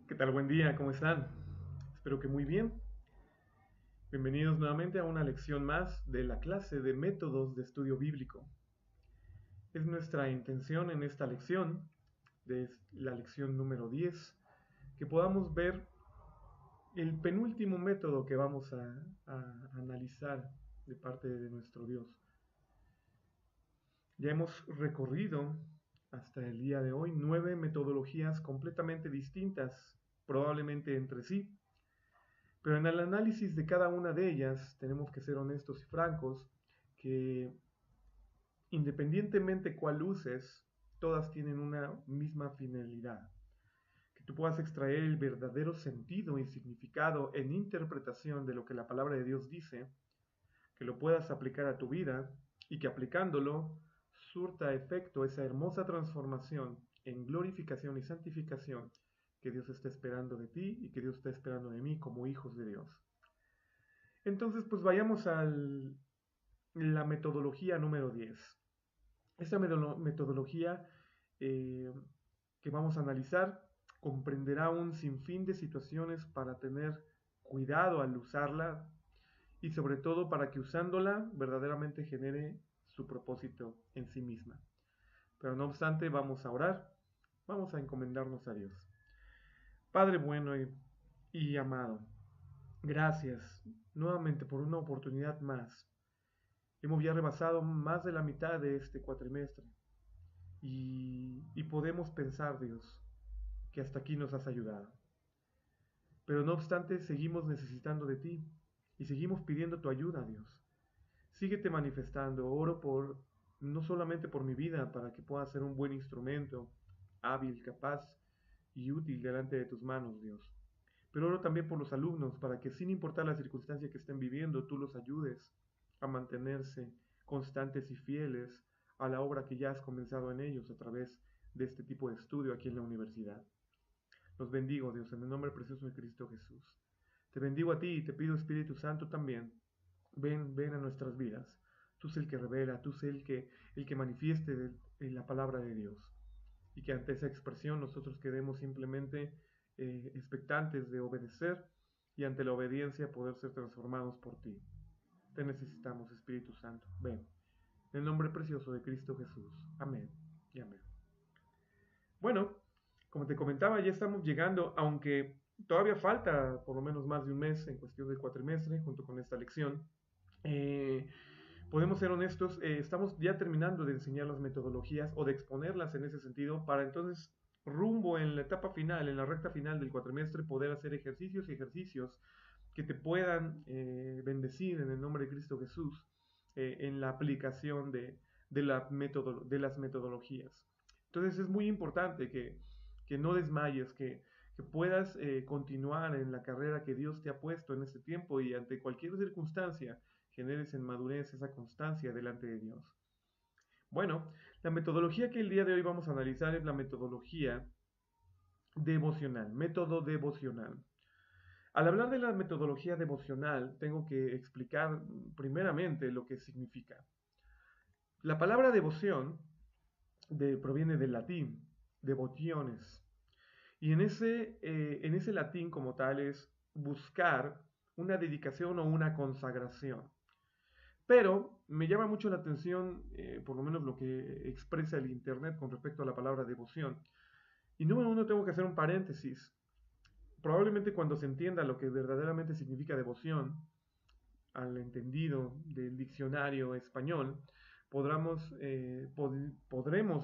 ¿Qué tal? Buen día, ¿cómo están? Espero que muy bien. Bienvenidos nuevamente a una lección más de la clase de métodos de estudio bíblico. Es nuestra intención en esta lección, de la lección número 10, que podamos ver el penúltimo método que vamos a analizar de parte de nuestro Dios. Ya hemos recorrido hasta el día de hoy 9 metodologías completamente distintas, probablemente entre sí. Pero en el análisis de cada una de ellas tenemos que ser honestos y francos, que independientemente cuál uses, todas tienen una misma finalidad. Que tú puedas extraer el verdadero sentido y significado en interpretación de lo que la palabra de Dios dice, que lo puedas aplicar a tu vida y que aplicándolo surta efecto esa hermosa transformación en glorificación y santificación que Dios está esperando de ti y que Dios está esperando de mí como hijos de Dios. Entonces, pues vayamos a la metodología número 10. Esta metodología eh, que vamos a analizar comprenderá un sinfín de situaciones para tener cuidado al usarla y sobre todo para que usándola verdaderamente genere su propósito en sí misma. Pero no obstante, vamos a orar, vamos a encomendarnos a Dios. Padre bueno y amado, gracias nuevamente por una oportunidad más. Hemos ya rebasado más de la mitad de este cuatrimestre y podemos pensar, Dios, que hasta aquí nos has ayudado. Pero no obstante, seguimos necesitando de ti y seguimos pidiendo tu ayuda, Dios. Síguete manifestando, oro por no solamente por mi vida, para que pueda ser un buen instrumento, hábil, capaz y útil delante de tus manos, Dios. Pero oro también por los alumnos, para que sin importar la circunstancia que estén viviendo, tú los ayudes a mantenerse constantes y fieles a la obra que ya has comenzado en ellos a través de este tipo de estudio aquí en la universidad. Los bendigo, Dios, en el nombre precioso de Cristo Jesús. Te bendigo a ti y te pido, Espíritu Santo, también. Ven a nuestras vidas. Tú sé el que revela, tú sé el que manifieste en la palabra de Dios. Y que ante esa expresión nosotros quedemos simplemente expectantes de obedecer y ante la obediencia poder ser transformados por ti. Te necesitamos, Espíritu Santo. Ven. En el nombre precioso de Cristo Jesús. Amén y amén. Bueno, como te comentaba, ya estamos llegando, aunque todavía falta por lo menos más de un mes en cuestión del cuatrimestre, junto con esta lección. Eh, Podemos ser honestos, estamos ya terminando de enseñar las metodologías o de exponerlas en ese sentido para entonces rumbo en la etapa final, en la recta final del cuatrimestre, poder hacer ejercicios y ejercicios que te puedan bendecir en el nombre de Cristo Jesús en la aplicación de las metodologías. Entonces es muy importante que no desmayes, que puedas continuar en la carrera que Dios te ha puesto en este tiempo y ante cualquier circunstancia generes en madurez esa constancia delante de Dios. Bueno, la metodología que el día de hoy vamos a analizar es la metodología devocional, método devocional. Al hablar de la metodología devocional, tengo que explicar primeramente lo que significa. La palabra devoción proviene del latín, devotiones, y en ese latín como tal es buscar una dedicación o una consagración. Pero me llama mucho la atención, por lo menos lo que expresa el Internet con respecto a la palabra devoción. Y número uno, tengo que hacer un paréntesis. Probablemente cuando se entienda lo que verdaderamente significa devoción, al entendido del diccionario español, podremos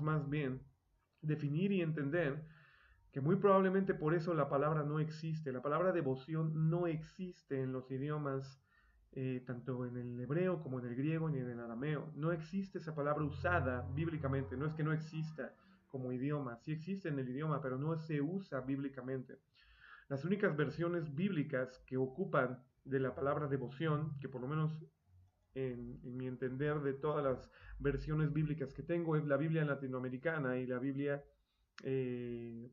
más bien definir y entender que muy probablemente por eso la palabra no existe. La palabra devoción no existe en los idiomas, tanto en el hebreo como en el griego ni en el arameo. No existe esa palabra usada bíblicamente. No es que no exista como idioma. Sí existe en el idioma, pero no se usa bíblicamente. Las únicas versiones bíblicas que ocupan de la palabra devoción, que por lo menos en mi entender de todas las versiones bíblicas que tengo, es la Biblia latinoamericana y la Biblia eh,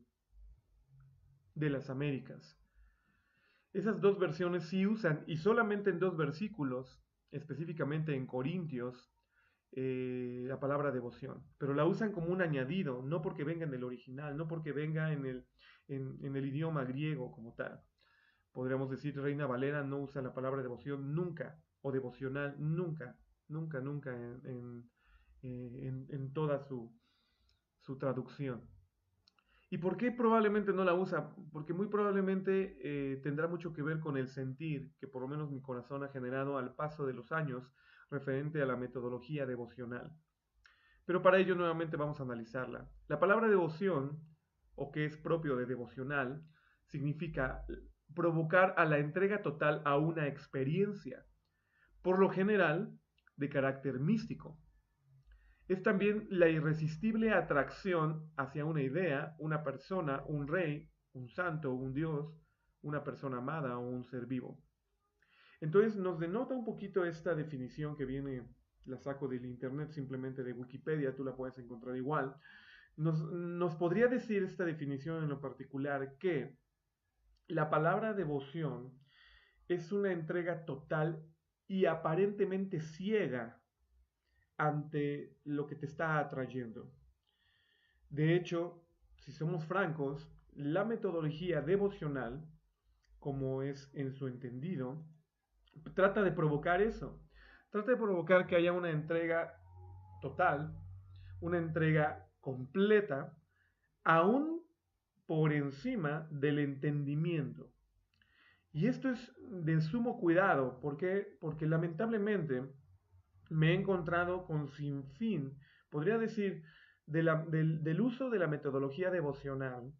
de las Américas. Esas dos versiones sí usan, y solamente en dos versículos, específicamente en Corintios, la palabra devoción, pero la usan como un añadido, no porque venga en el original, no porque venga en el idioma griego como tal. Podríamos decir, Reina Valera no usa la palabra devoción nunca, o devocional nunca, nunca, nunca en toda su traducción. ¿Y por qué probablemente no la usa? Porque muy probablemente tendrá mucho que ver con el sentir que por lo menos mi corazón ha generado al paso de los años referente a la metodología devocional. Pero para ello nuevamente vamos a analizarla. La palabra devoción, o que es propio de devocional, significa provocar a la entrega total a una experiencia, por lo general de carácter místico. Es también la irresistible atracción hacia una idea, una persona, un rey, un santo, un dios, una persona amada o un ser vivo. Entonces nos denota un poquito esta definición que viene, la saco del internet, simplemente de Wikipedia, tú la puedes encontrar igual. Nos podría decir esta definición en lo particular que la palabra devoción es una entrega total y aparentemente ciega ante lo que te está atrayendo. De hecho, si somos francos, la metodología devocional, como es en su entendido, trata de provocar eso. Trata de provocar que haya una entrega total, una entrega completa, aún por encima del entendimiento. Y esto es de sumo cuidado, ¿por qué? Porque lamentablemente me he encontrado con sin fin, podría decir, del uso de la metodología devocional,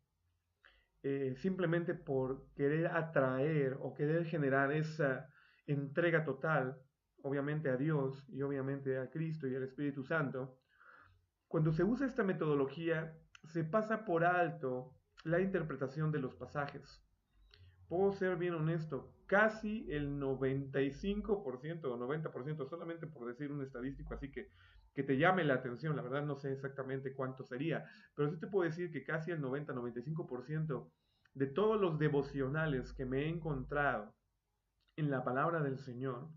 simplemente por querer atraer o querer generar esa entrega total, obviamente a Dios y obviamente a Cristo y al Espíritu Santo. Cuando se usa esta metodología, se pasa por alto la interpretación de los pasajes. Puedo ser bien honesto, casi el 95% o 90%, solamente por decir un estadístico así que te llame la atención, la verdad no sé exactamente cuánto sería, pero sí te puedo decir que casi el 90-95% de todos los devocionales que me he encontrado en la palabra del Señor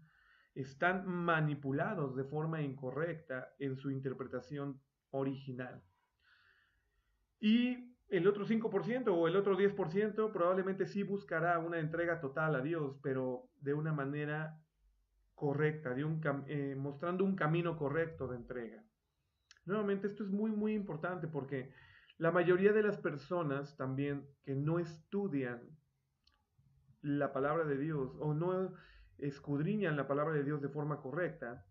están manipulados de forma incorrecta en su interpretación original. Y el otro 5% o el otro 10% probablemente sí buscará una entrega total a Dios, pero de una manera correcta, mostrando un camino correcto de entrega. Nuevamente, esto es muy, muy importante porque la mayoría de las personas también que no estudian la palabra de Dios o no escudriñan la palabra de Dios de forma correcta,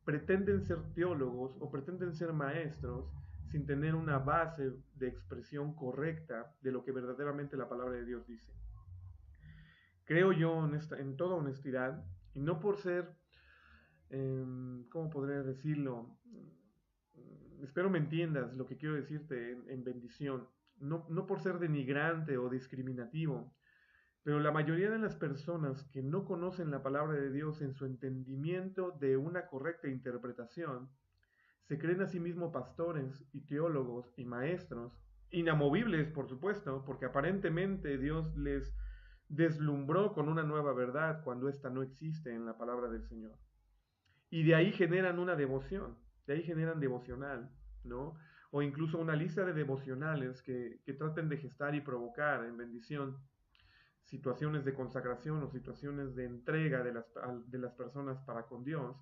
pretenden ser teólogos o pretenden ser maestros sin tener una base de expresión correcta de lo que verdaderamente la palabra de Dios dice. Creo yo en toda honestidad, y no por ser, ¿cómo podría decirlo? Espero me entiendas lo que quiero decirte en bendición. No por ser denigrante o discriminativo, pero la mayoría de las personas que no conocen la palabra de Dios en su entendimiento de una correcta interpretación, se creen a sí mismos pastores y teólogos y maestros, inamovibles por supuesto, porque aparentemente Dios les deslumbró con una nueva verdad cuando ésta no existe en la palabra del Señor. Y de ahí generan una devoción, de ahí generan devocional, ¿no? O incluso una lista de devocionales que traten de gestar y provocar en bendición situaciones de consagración o situaciones de entrega de las personas para con Dios,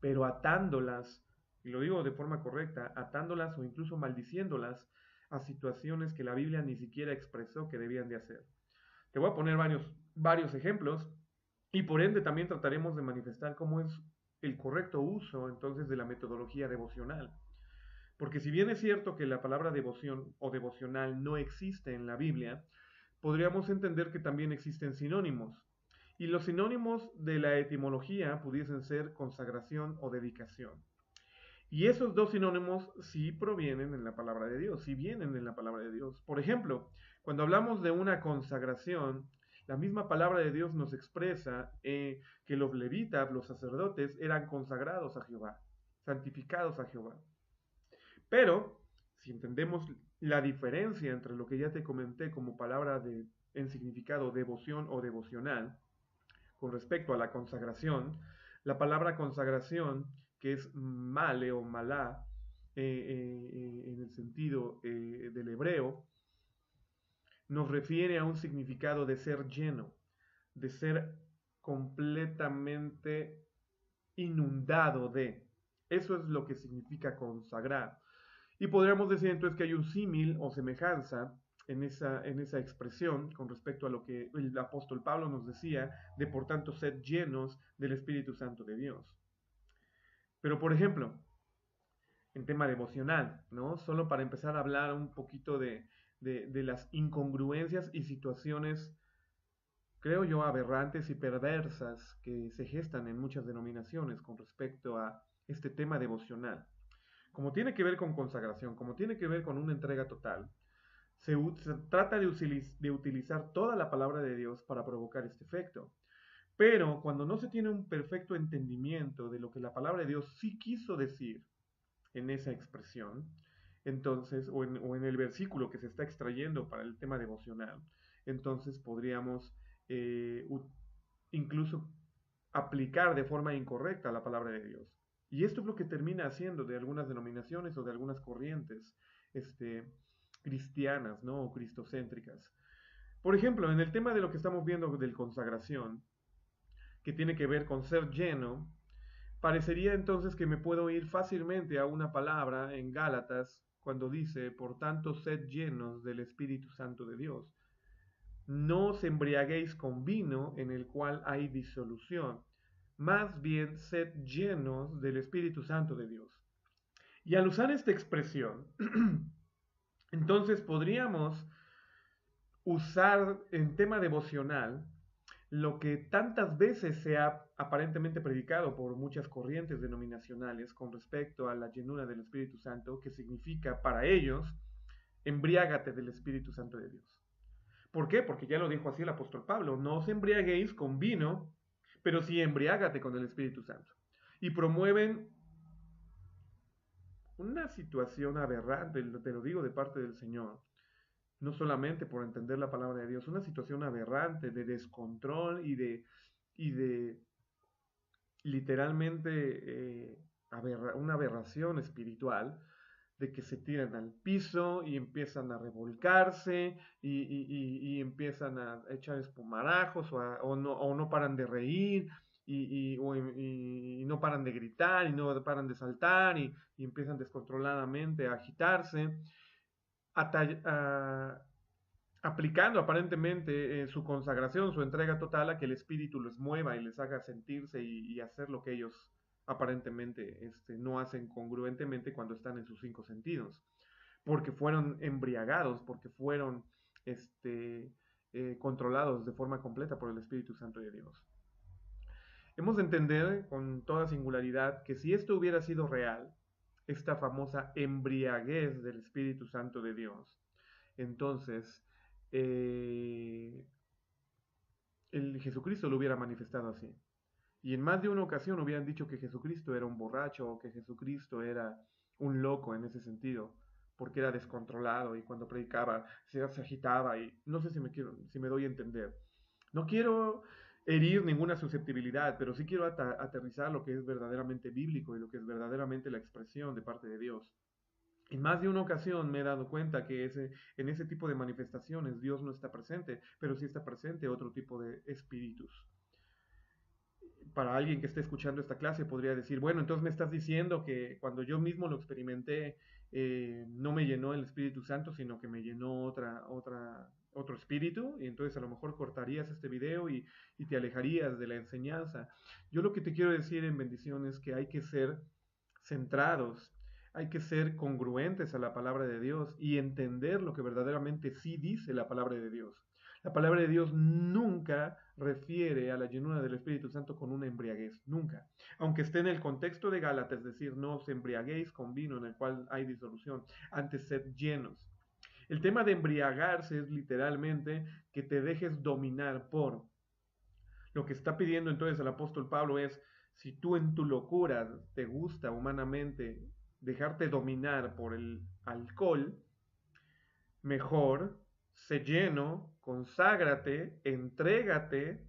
pero atándolas, y lo digo de forma correcta, atándolas o incluso maldiciéndolas a situaciones que la Biblia ni siquiera expresó que debían de hacer. Te voy a poner varios ejemplos y por ende también trataremos de manifestar cómo es el correcto uso entonces de la metodología devocional. Porque si bien es cierto que la palabra devoción o devocional no existe en la Biblia, podríamos entender que también existen sinónimos. Y los sinónimos de la etimología pudiesen ser consagración o dedicación. Y esos dos sinónimos sí provienen en la palabra de Dios, sí vienen en la palabra de Dios. Por ejemplo, cuando hablamos de una consagración, la misma palabra de Dios nos expresa que los levitas, los sacerdotes, eran consagrados a Jehová, santificados a Jehová. Pero, si entendemos la diferencia entre lo que ya te comenté como palabra en significado devoción o devocional, con respecto a la consagración, la palabra consagración que es male o malá, en el sentido del hebreo, nos refiere a un significado de ser lleno, de ser completamente inundado de. Eso es lo que significa consagrar. Y podríamos decir entonces que hay un símil o semejanza en esa expresión con respecto a lo que el apóstol Pablo nos decía de por tanto sed llenos del Espíritu Santo de Dios. Pero por ejemplo, en tema devocional, ¿no? Solo para empezar a hablar un poquito de las incongruencias y situaciones, creo yo, aberrantes y perversas que se gestan en muchas denominaciones con respecto a este tema devocional. Como tiene que ver con consagración, como tiene que ver con una entrega total, se trata de utilizar toda la palabra de Dios para provocar este efecto. Pero cuando no se tiene un perfecto entendimiento de lo que la palabra de Dios sí quiso decir en esa expresión, entonces, o en el versículo que se está extrayendo para el tema devocional, entonces podríamos incluso aplicar de forma incorrecta la palabra de Dios. Y esto es lo que termina haciendo de algunas denominaciones o de algunas corrientes cristianas, ¿no? O cristocéntricas. Por ejemplo, en el tema de lo que estamos viendo del consagración, que tiene que ver con ser lleno, parecería entonces que me puedo ir fácilmente a una palabra en Gálatas cuando dice, por tanto, sed llenos del Espíritu Santo de Dios. No os embriaguéis con vino en el cual hay disolución, más bien sed llenos del Espíritu Santo de Dios. Y al usar esta expresión, entonces podríamos usar en tema devocional lo que tantas veces se ha aparentemente predicado por muchas corrientes denominacionales con respecto a la llenura del Espíritu Santo, que significa para ellos, embriágate del Espíritu Santo de Dios. ¿Por qué? Porque ya lo dijo así el apóstol Pablo, no os embriaguéis con vino, pero sí embriágate con el Espíritu Santo. Y promueven una situación aberrante, te lo digo de parte del Señor, no solamente por entender la palabra de Dios, una situación aberrante de descontrol y de literalmente una aberración espiritual, de que se tiran al piso y empiezan a revolcarse y empiezan a echar espumarajos o no paran de reír y no paran de gritar y no paran de saltar y empiezan descontroladamente a agitarse, aplicando aparentemente su consagración, su entrega total a que el Espíritu los mueva y les haga sentirse y hacer lo que ellos aparentemente no hacen congruentemente cuando están en sus cinco sentidos, porque fueron embriagados, porque fueron controlados de forma completa por el Espíritu Santo de Dios. Hemos de entender con toda singularidad que si esto hubiera sido real, esta famosa embriaguez del Espíritu Santo de Dios, entonces el Jesucristo lo hubiera manifestado así. Y en más de una ocasión hubieran dicho que Jesucristo era un borracho o que Jesucristo era un loco en ese sentido, porque era descontrolado y cuando predicaba se agitaba y no sé si me doy a entender. No quiero herir ninguna susceptibilidad, pero sí quiero aterrizar lo que es verdaderamente bíblico y lo que es verdaderamente la expresión de parte de Dios. En más de una ocasión me he dado cuenta que en ese tipo de manifestaciones Dios no está presente, pero sí está presente otro tipo de espíritus. Para alguien que esté escuchando esta clase podría decir, bueno, entonces me estás diciendo que cuando yo mismo lo experimenté, no me llenó el Espíritu Santo, sino que me llenó otro espíritu, y entonces a lo mejor cortarías este video y te alejarías de la enseñanza. Yo lo que te quiero decir en bendición es que hay que ser centrados, hay que ser congruentes a la palabra de Dios y entender lo que verdaderamente sí dice la palabra de Dios. La palabra de Dios nunca refiere a la llenura del Espíritu Santo con una embriaguez, nunca. Aunque esté en el contexto de Gálatas, es decir, no os embriaguéis con vino en el cual hay disolución, antes sed llenos. El tema de embriagarse es literalmente que te dejes dominar por. Lo que está pidiendo entonces el apóstol Pablo es, si tú en tu locura te gusta humanamente dejarte dominar por el alcohol, mejor sé lleno, conságrate, entrégate,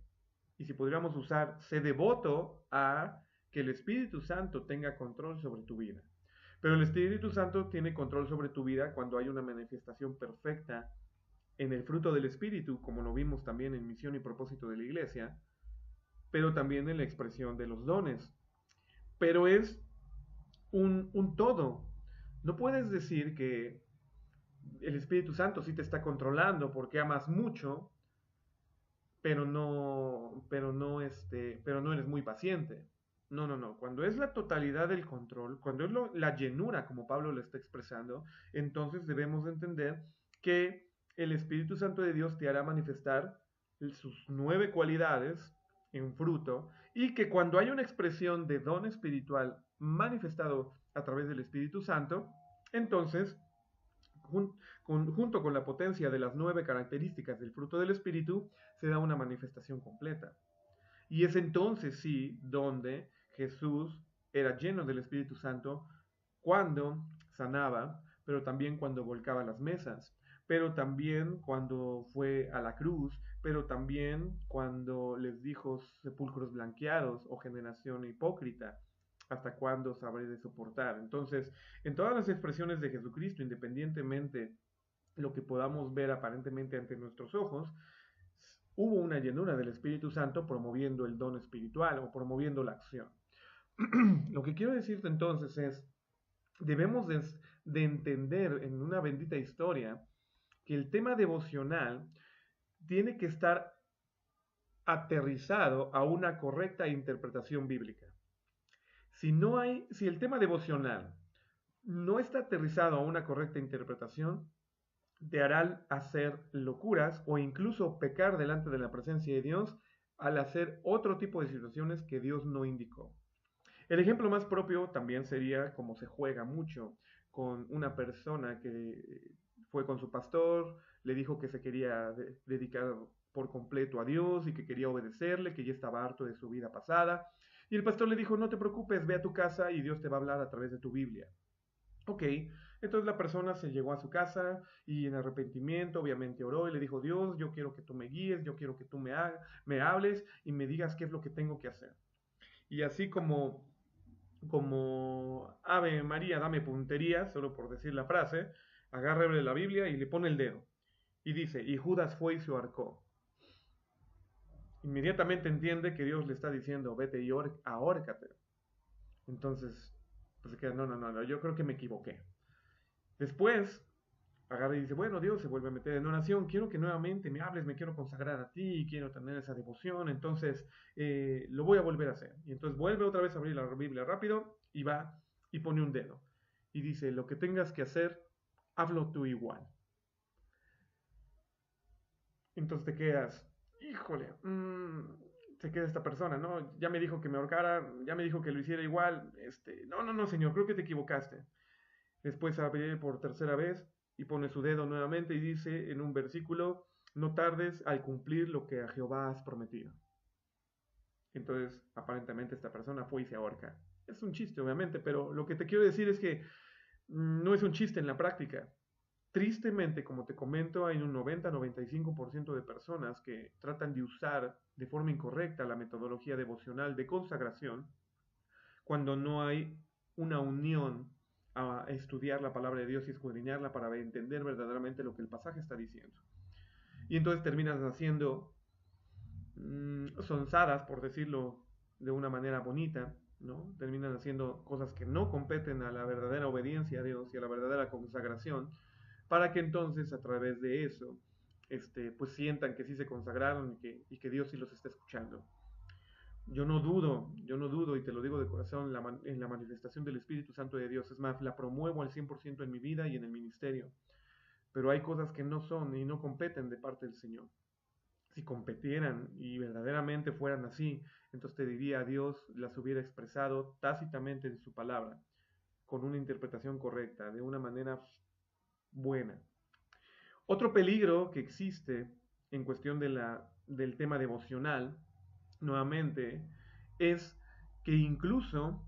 y si podríamos usar, sé devoto a que el Espíritu Santo tenga control sobre tu vida. Pero el Espíritu Santo tiene control sobre tu vida cuando hay una manifestación perfecta en el fruto del Espíritu, como lo vimos también en Misión y Propósito de la Iglesia, pero también en la expresión de los dones. Pero es un todo. No puedes decir que el Espíritu Santo sí te está controlando porque amas mucho, pero no eres muy paciente. No, no, no. Cuando es la totalidad del control, cuando es la llenura, como Pablo lo está expresando, entonces debemos de entender que el Espíritu Santo de Dios te hará manifestar sus 9 cualidades en fruto, y que cuando hay una expresión de don espiritual manifestado a través del Espíritu Santo, entonces junto con la potencia de las 9 características del fruto del Espíritu, se da una manifestación completa. Y es entonces sí donde Jesús era lleno del Espíritu Santo cuando sanaba, pero también cuando volcaba las mesas, pero también cuando fue a la cruz, pero también cuando les dijo sepulcros blanqueados o generación hipócrita. ¿Hasta cuándo sabré de soportar? Entonces, en todas las expresiones de Jesucristo, independientemente lo que podamos ver aparentemente ante nuestros ojos, hubo una llenura del Espíritu Santo promoviendo el don espiritual o promoviendo la acción. Lo que quiero decirte entonces es, debemos de entender en una bendita historia que el tema devocional tiene que estar aterrizado a una correcta interpretación bíblica. Si el tema devocional no está aterrizado a una correcta interpretación, te harán hacer locuras o incluso pecar delante de la presencia de Dios al hacer otro tipo de situaciones que Dios no indicó. El ejemplo más propio también sería como se juega mucho con una persona que fue con su pastor, le dijo que se quería dedicar por completo a Dios y que quería obedecerle, que ya estaba harto de su vida pasada. Y el pastor le dijo, no te preocupes, ve a tu casa y Dios te va a hablar a través de tu Biblia. Ok, entonces la persona se llegó a su casa y en arrepentimiento obviamente oró y le dijo, Dios, yo quiero que tú me guíes, yo quiero que tú me hables y me digas qué es lo que tengo que hacer. Y así como Ave María, dame puntería, solo por decir la frase, agarra la Biblia y le pone el dedo. Y dice, y Judas fue y se ahorcó. Inmediatamente entiende que Dios le está diciendo, vete y ahórcate. Entonces, pues se queda, no, yo creo que me equivoqué. Después, agarra y dice, bueno, Dios se vuelve a meter en oración, quiero que nuevamente me hables, me quiero consagrar a ti, quiero tener esa devoción, entonces lo voy a volver a hacer. Y entonces vuelve otra vez a abrir la Biblia rápido y va y pone un dedo. Y dice, lo que tengas que hacer, hazlo tú igual. Entonces te quedas, híjole, se queda esta persona, ¿no? Ya me dijo que me ahorcara, ya me dijo que lo hiciera igual, no, señor, creo que te equivocaste. Después abre por tercera vez y pone su dedo nuevamente y dice en un versículo, no tardes al cumplir lo que a Jehová has prometido. Entonces, aparentemente esta persona fue y se ahorca. Es un chiste, obviamente, pero lo que te quiero decir es que no es un chiste en la práctica. Tristemente, como te comento, hay un 90-95% de personas que tratan de usar de forma incorrecta la metodología devocional de consagración cuando no hay una unión a estudiar la palabra de Dios y escudriñarla para entender verdaderamente lo que el pasaje está diciendo. Y entonces terminas haciendo sonsadas, por decirlo de una manera bonita, ¿no? Terminan haciendo cosas que no competen a la verdadera obediencia a Dios y a la verdadera consagración, para que entonces a través de eso, pues sientan que sí se consagraron y que Dios sí los está escuchando. Yo no dudo, y te lo digo de corazón, en la manifestación del Espíritu Santo de Dios. Es más, la promuevo al 100% en mi vida y en el ministerio. Pero hay cosas que no son y no competen de parte del Señor. Si competieran y verdaderamente fueran así, entonces te diría, Dios las hubiera expresado tácitamente en su palabra, con una interpretación correcta, de una manera buena. Otro peligro que existe en cuestión del tema devocional, nuevamente, es que incluso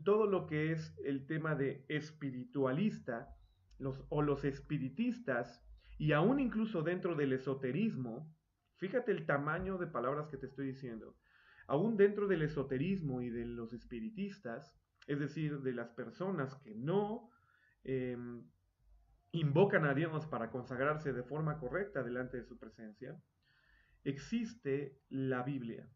todo lo que es el tema de espiritualista, los espiritistas, y aún incluso dentro del esoterismo, fíjate el tamaño de palabras que te estoy diciendo. Aún dentro del esoterismo y de los espiritistas, es decir, de las personas que no invocan a Dios para consagrarse de forma correcta delante de su presencia, existe la Biblia.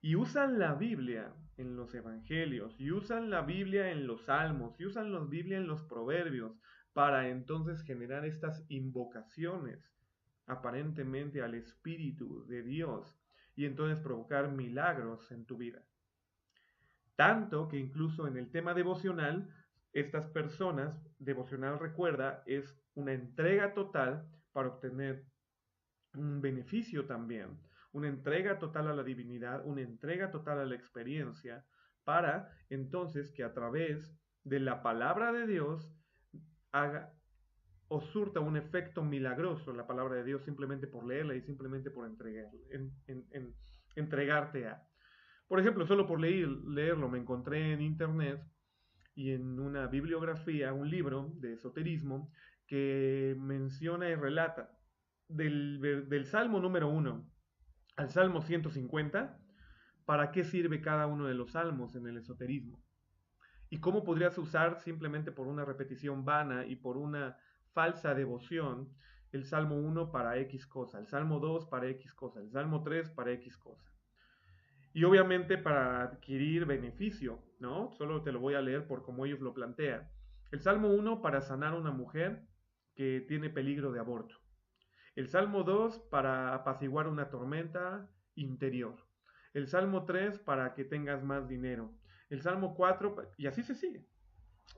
Y usan la Biblia en los evangelios, y usan la Biblia en los salmos, y usan la Biblia en los proverbios, para entonces generar estas invocaciones aparentemente al Espíritu de Dios, y entonces provocar milagros en tu vida. Tanto que incluso en el tema devocional, estas personas, devocional recuerda, es una entrega total para obtener un beneficio también, una entrega total a la divinidad, una entrega total a la experiencia, para entonces que a través de la palabra de Dios haga o surta un efecto milagroso la palabra de Dios simplemente por leerla y simplemente por entregarte a. Por ejemplo, solo por leerlo me encontré en internet y en una bibliografía, un libro de esoterismo que menciona y relata del Salmo número 1 al Salmo 150, para qué sirve cada uno de los salmos en el esoterismo. Y cómo podrías usar simplemente por una repetición vana y por una falsa devoción el Salmo 1 para X cosa, el Salmo 2 para X cosa, el Salmo 3 para X cosa. Y obviamente para adquirir beneficio, ¿no? Solo te lo voy a leer por cómo ellos lo plantean. El Salmo 1 para sanar a una mujer que tiene peligro de aborto. El Salmo 2 para apaciguar una tormenta interior. El Salmo 3 para que tengas más dinero. El Salmo 4 y así se sigue.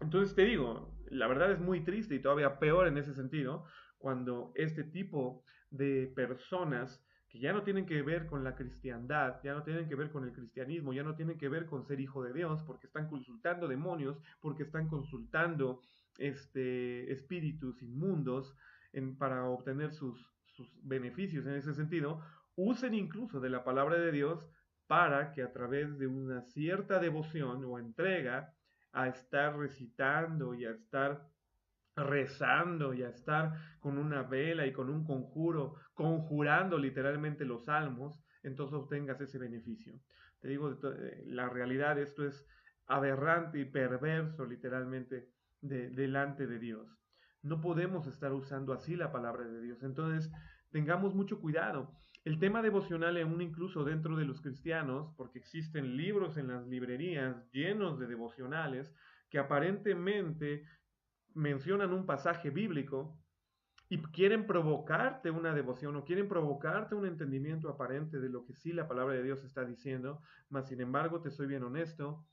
Entonces te digo, la verdad es muy triste y todavía peor en ese sentido cuando este tipo de personas que ya no tienen que ver con la cristiandad, ya no tienen que ver con el cristianismo, ya no tienen que ver con ser hijo de Dios, porque están consultando demonios, porque están consultando espíritus inmundos para obtener sus beneficios en ese sentido, usen incluso de la palabra de Dios para que a través de una cierta devoción o entrega a estar recitando y a estar rezando y a estar con una vela y con un conjuro, conjurando literalmente los salmos, entonces obtengas ese beneficio. Te digo, la realidad, esto es aberrante y perverso literalmente delante de Dios. No podemos estar usando así la palabra de Dios. Entonces, tengamos mucho cuidado. El tema devocional, aún incluso dentro de los cristianos, porque existen libros en las librerías llenos de devocionales que aparentemente mencionan un pasaje bíblico y quieren provocarte una devoción o quieren provocarte un entendimiento aparente de lo que sí la palabra de Dios está diciendo, mas sin embargo, te soy bien honesto,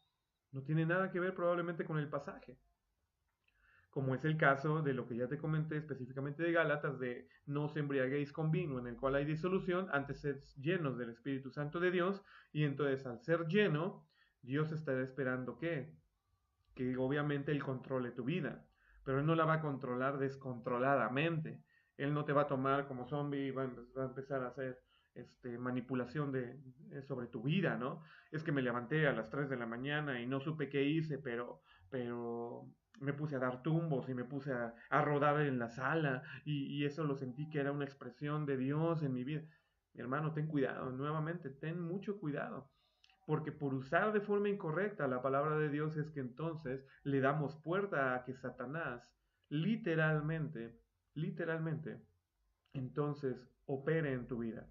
no tiene nada que ver probablemente con el pasaje. Como es el caso de lo que ya te comenté específicamente de Gálatas, de no os embriaguéis con vino en el cual hay disolución, antes sed llenos del Espíritu Santo de Dios, y entonces al ser lleno, Dios estará esperando que obviamente Él controle tu vida, pero Él no la va a controlar descontroladamente. Él no te va a tomar como zombie y va a empezar a hacer manipulación sobre tu vida, ¿no? Es que me levanté a las 3 de la mañana y no supe qué hice, pero me puse a dar tumbos y me puse a rodar en la sala y eso lo sentí que era una expresión de Dios en mi vida. Mi hermano, ten cuidado, nuevamente, ten mucho cuidado. Porque por usar de forma incorrecta la palabra de Dios es que entonces le damos puerta a que Satanás literalmente, entonces opere en tu vida.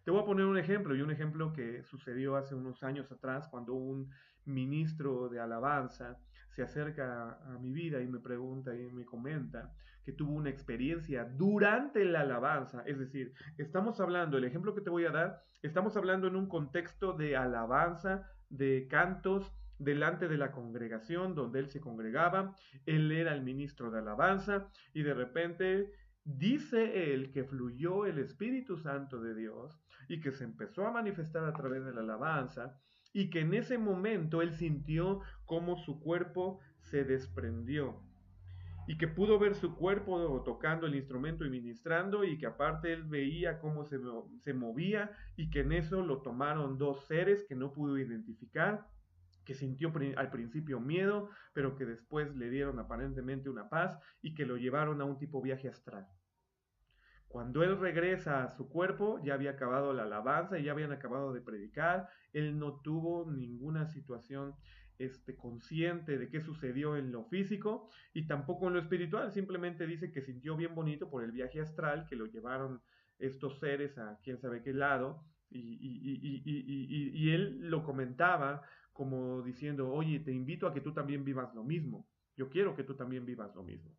Te voy a poner un ejemplo, y un ejemplo que sucedió hace unos años atrás, cuando un ministro de alabanza se acerca a mi vida y me pregunta y me comenta que tuvo una experiencia durante la alabanza. Es decir, estamos hablando, el ejemplo que te voy a dar, estamos hablando en un contexto de alabanza, de cantos delante de la congregación donde él se congregaba. Él era el ministro de alabanza y de repente dice él que fluyó el Espíritu Santo de Dios y que se empezó a manifestar a través de la alabanza y que en ese momento él sintió cómo su cuerpo se desprendió y que pudo ver su cuerpo tocando el instrumento y ministrando y que aparte él veía cómo se movía y que en eso lo tomaron dos seres que no pudo identificar, que sintió al principio miedo, pero que después le dieron aparentemente una paz y que lo llevaron a un tipo viaje astral. Cuando él regresa a su cuerpo, ya había acabado la alabanza y ya habían acabado de predicar. Él no tuvo ninguna situación consciente de qué sucedió en lo físico y tampoco en lo espiritual. Simplemente dice que sintió bien bonito por el viaje astral que lo llevaron estos seres a quién sabe qué lado. Y él lo comentaba como diciendo, oye, te invito a que tú también vivas lo mismo. Yo quiero que tú también vivas lo mismo.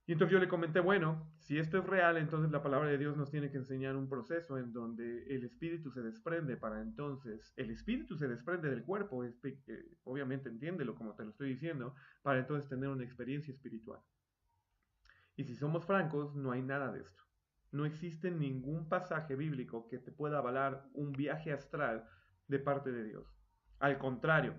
Y entonces yo le comenté, bueno, si esto es real, entonces la palabra de Dios nos tiene que enseñar un proceso en donde el espíritu se desprende para entonces, el espíritu se desprende del cuerpo, obviamente entiéndelo como te lo estoy diciendo, para entonces tener una experiencia espiritual. Y si somos francos, no hay nada de esto. No existe ningún pasaje bíblico que te pueda avalar un viaje astral de parte de Dios. Al contrario,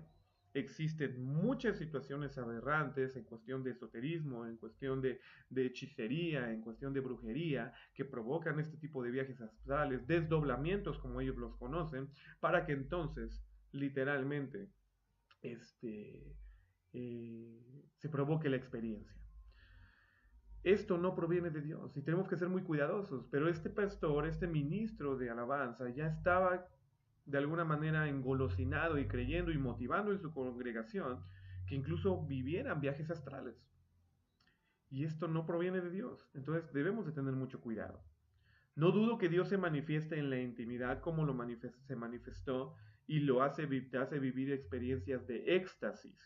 existen muchas situaciones aberrantes en cuestión de esoterismo, en cuestión de hechicería, en cuestión de brujería, que provocan este tipo de viajes astrales, desdoblamientos como ellos los conocen, para que entonces, literalmente, se provoque la experiencia. Esto no proviene de Dios y tenemos que ser muy cuidadosos, pero este pastor, este ministro de alabanza ya estaba de alguna manera engolosinado y creyendo y motivando en su congregación que incluso vivieran viajes astrales. Y esto no proviene de Dios, entonces debemos de tener mucho cuidado. No dudo que Dios se manifieste en la intimidad como se manifestó y te hace vivir experiencias de éxtasis,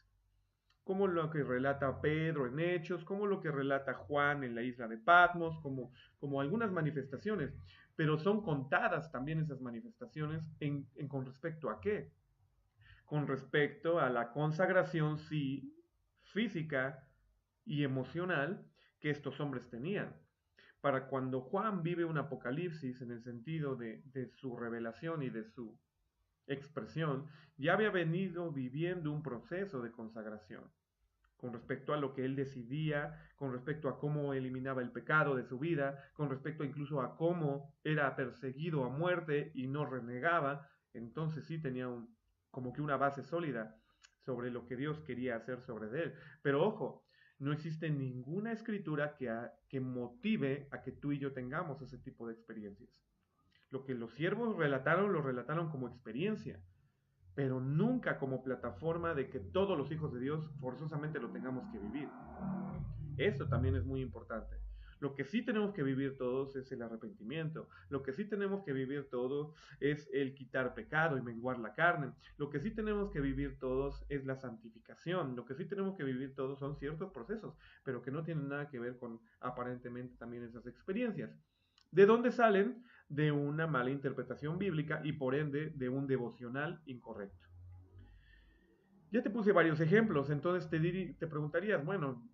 como lo que relata Pedro en Hechos, como lo que relata Juan en la isla de Patmos, como algunas manifestaciones, pero son contadas también esas manifestaciones con respecto a qué, con respecto a la consagración, sí, física y emocional que estos hombres tenían. Para cuando Juan vive un apocalipsis en el sentido de su revelación y de su expresión, ya había venido viviendo un proceso de consagración con respecto a lo que él decidía, con respecto a cómo eliminaba el pecado de su vida, con respecto incluso a cómo era perseguido a muerte y no renegaba. Entonces sí tenía como que una base sólida sobre lo que Dios quería hacer sobre él. Pero ojo, no existe ninguna escritura que motive a que tú y yo tengamos ese tipo de experiencias. Lo que los siervos relataron, lo relataron como experiencia, pero nunca como plataforma de que todos los hijos de Dios forzosamente lo tengamos que vivir. Eso también es muy importante. Lo que sí tenemos que vivir todos es el arrepentimiento. Lo que sí tenemos que vivir todos es el quitar pecado y menguar la carne. Lo que sí tenemos que vivir todos es la santificación. Lo que sí tenemos que vivir todos son ciertos procesos, pero que no tienen nada que ver con aparentemente también esas experiencias. ¿De dónde salen? De una mala interpretación bíblica y por ende de un devocional incorrecto. Ya te puse varios ejemplos, entonces te preguntarías, bueno,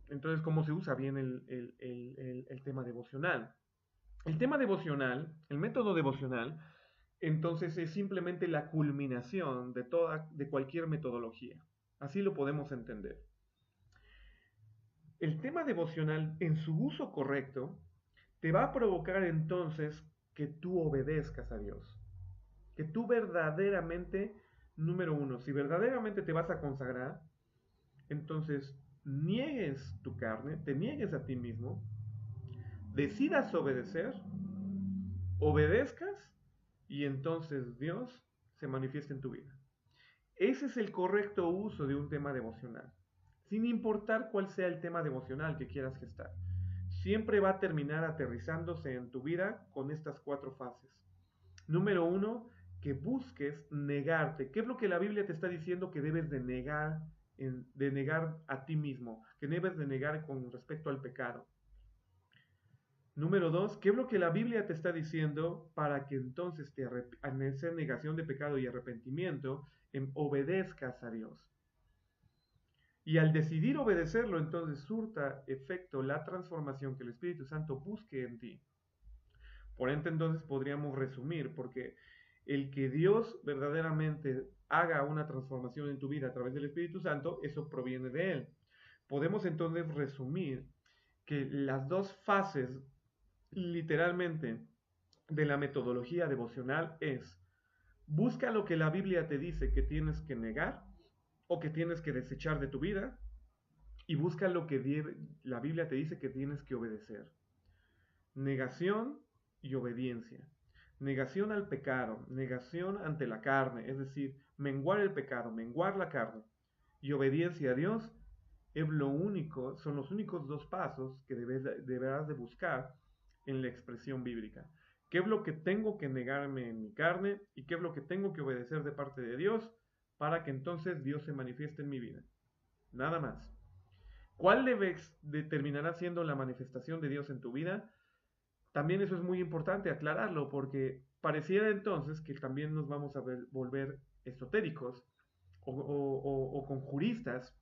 entonces ¿cómo se usa bien el tema devocional? El tema devocional, el método devocional, entonces es simplemente la culminación de cualquier metodología. Así lo podemos entender. El tema devocional, en su uso correcto, te va a provocar entonces que tú obedezcas a Dios. Que tú verdaderamente, número uno, si verdaderamente te vas a consagrar, entonces niegues tu carne, te niegues a ti mismo, decidas obedecer, obedezcas y entonces Dios se manifiesta en tu vida. Ese es el correcto uso de un tema devocional, sin importar cuál sea el tema devocional que quieras gestar. Siempre va a terminar aterrizándose en tu vida con estas 4 fases. Número 1, que busques negarte. ¿Qué es lo que la Biblia te está diciendo que debes de negar a ti mismo? Que debes de negar con respecto al pecado. Número 2, ¿qué es lo que la Biblia te está diciendo para que entonces en esa negación de pecado y arrepentimiento obedezcas a Dios? Y al decidir obedecerlo, entonces surta efecto la transformación que el Espíritu Santo busque en ti. Por ende, entonces podríamos resumir, porque el que Dios verdaderamente haga una transformación en tu vida a través del Espíritu Santo, eso proviene de Él. Podemos entonces resumir que las 2 fases, literalmente, de la metodología devocional es: busca lo que la Biblia te dice que tienes que negar o que tienes que desechar de tu vida, y busca lo que la Biblia te dice que tienes que obedecer. negación y obediencia. Negación al pecado, negación ante la carne, es decir, menguar el pecado, menguar la carne, y obediencia a Dios son los únicos dos pasos que deberás de buscar en la expresión bíblica. ¿Qué es lo que tengo que negarme en mi carne y qué es lo que tengo que obedecer de parte de Dios para que entonces Dios se manifieste en mi vida? Nada más. ¿Cuál determinará siendo la manifestación de Dios en tu vida? También eso es muy importante aclararlo porque pareciera entonces que también nos vamos a volver esotéricos o conjuristas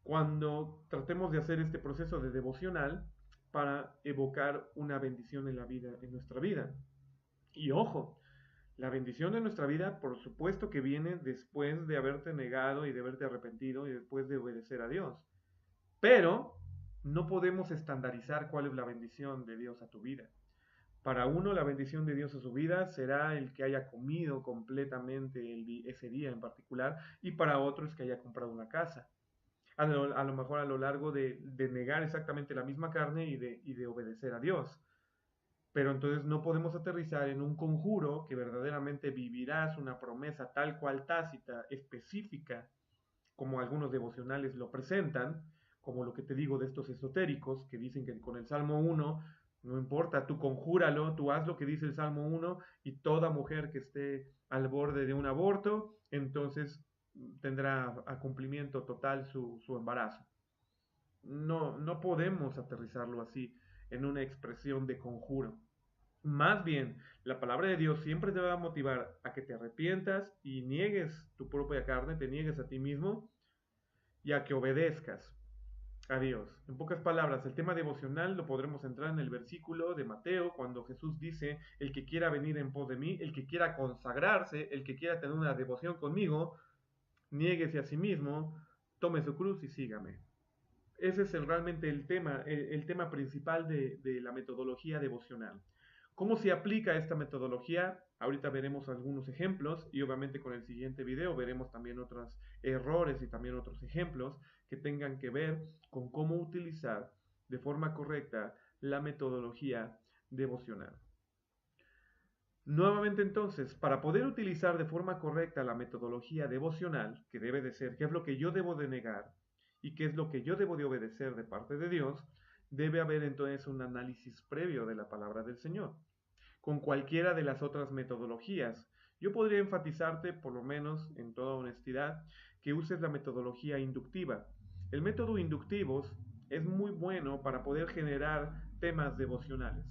cuando tratemos de hacer este proceso de devocional para evocar una bendición en la vida, en nuestra vida. Y ojo, la bendición de nuestra vida, por supuesto que viene después de haberte negado y de haberte arrepentido y después de obedecer a Dios. Pero no podemos estandarizar cuál es la bendición de Dios a tu vida. Para uno, la bendición de Dios a su vida será el que haya comido completamente ese día en particular, y para otro es que haya comprado una casa. A lo mejor a lo largo de negar exactamente la misma carne y de obedecer a Dios. Pero entonces no podemos aterrizar en un conjuro que verdaderamente vivirás una promesa tal cual tácita, específica, como algunos devocionales lo presentan, como lo que te digo de estos esotéricos que dicen que con el Salmo 1, no importa, tú conjúralo, tú haz lo que dice el Salmo 1 y toda mujer que esté al borde de un aborto, entonces tendrá a cumplimiento total su embarazo. No podemos aterrizarlo así en una expresión de conjuro. Más bien, la palabra de Dios siempre te va a motivar a que te arrepientas y niegues tu propia carne, te niegues a ti mismo y a que obedezcas a Dios. En pocas palabras, el tema devocional lo podremos entrar en el versículo de Mateo, cuando Jesús dice, el que quiera venir en pos de mí, el que quiera consagrarse, el que quiera tener una devoción conmigo, niéguese a sí mismo, tome su cruz y sígame. Ese es realmente el tema principal de la metodología devocional. ¿Cómo se aplica esta metodología? Ahorita veremos algunos ejemplos y obviamente con el siguiente video veremos también otros errores y también otros ejemplos que tengan que ver con cómo utilizar de forma correcta la metodología devocional. Nuevamente entonces, para poder utilizar de forma correcta la metodología devocional, que debe de ser qué es lo que yo debo de negar y qué es lo que yo debo de obedecer de parte de Dios, debe haber entonces un análisis previo de la palabra del Señor. Con cualquiera de las otras metodologías, yo podría enfatizarte, por lo menos en toda honestidad, que uses la metodología inductiva. El método inductivo es muy bueno para poder generar temas devocionales.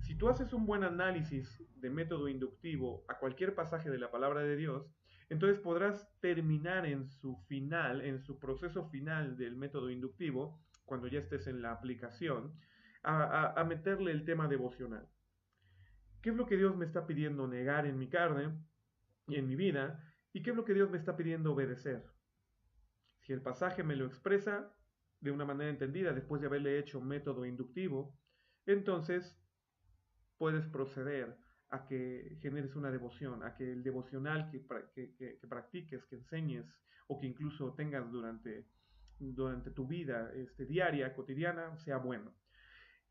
Si tú haces un buen análisis de método inductivo a cualquier pasaje de la palabra de Dios, entonces podrás terminar en su final, en su proceso final del método inductivo, cuando ya estés en la aplicación, a meterle el tema devocional. ¿Qué es lo que Dios me está pidiendo negar en mi carne y en mi vida? ¿Y qué es lo que Dios me está pidiendo obedecer? Si el pasaje me lo expresa de una manera entendida después de haberle hecho método inductivo, entonces puedes proceder a que generes una devoción, a que el devocional que practiques, que enseñes o que incluso tengas durante tu vida diaria, cotidiana, sea bueno.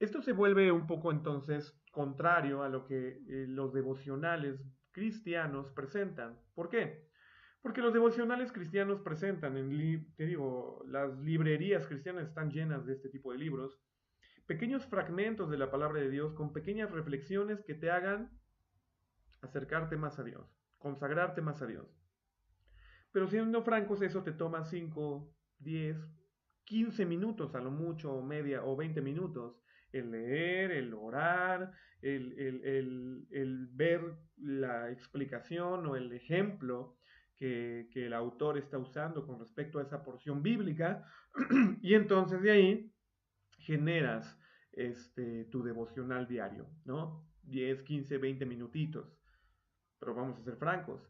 Esto se vuelve un poco entonces contrario a lo que los devocionales cristianos presentan. ¿Por qué? Porque los devocionales cristianos presentan, te digo, las librerías cristianas están llenas de este tipo de libros, pequeños fragmentos de la palabra de Dios con pequeñas reflexiones que te hagan acercarte más a Dios, consagrarte más a Dios. Pero siendo francos, eso te toma 5, 10, 15 minutos a lo mucho, o media o 20 minutos. El leer, el orar, el ver la explicación o el ejemplo que el autor está usando con respecto a esa porción bíblica. Y entonces de ahí generas tu devocional diario, ¿no? 10, 15, 20 minutitos. Pero vamos a ser francos,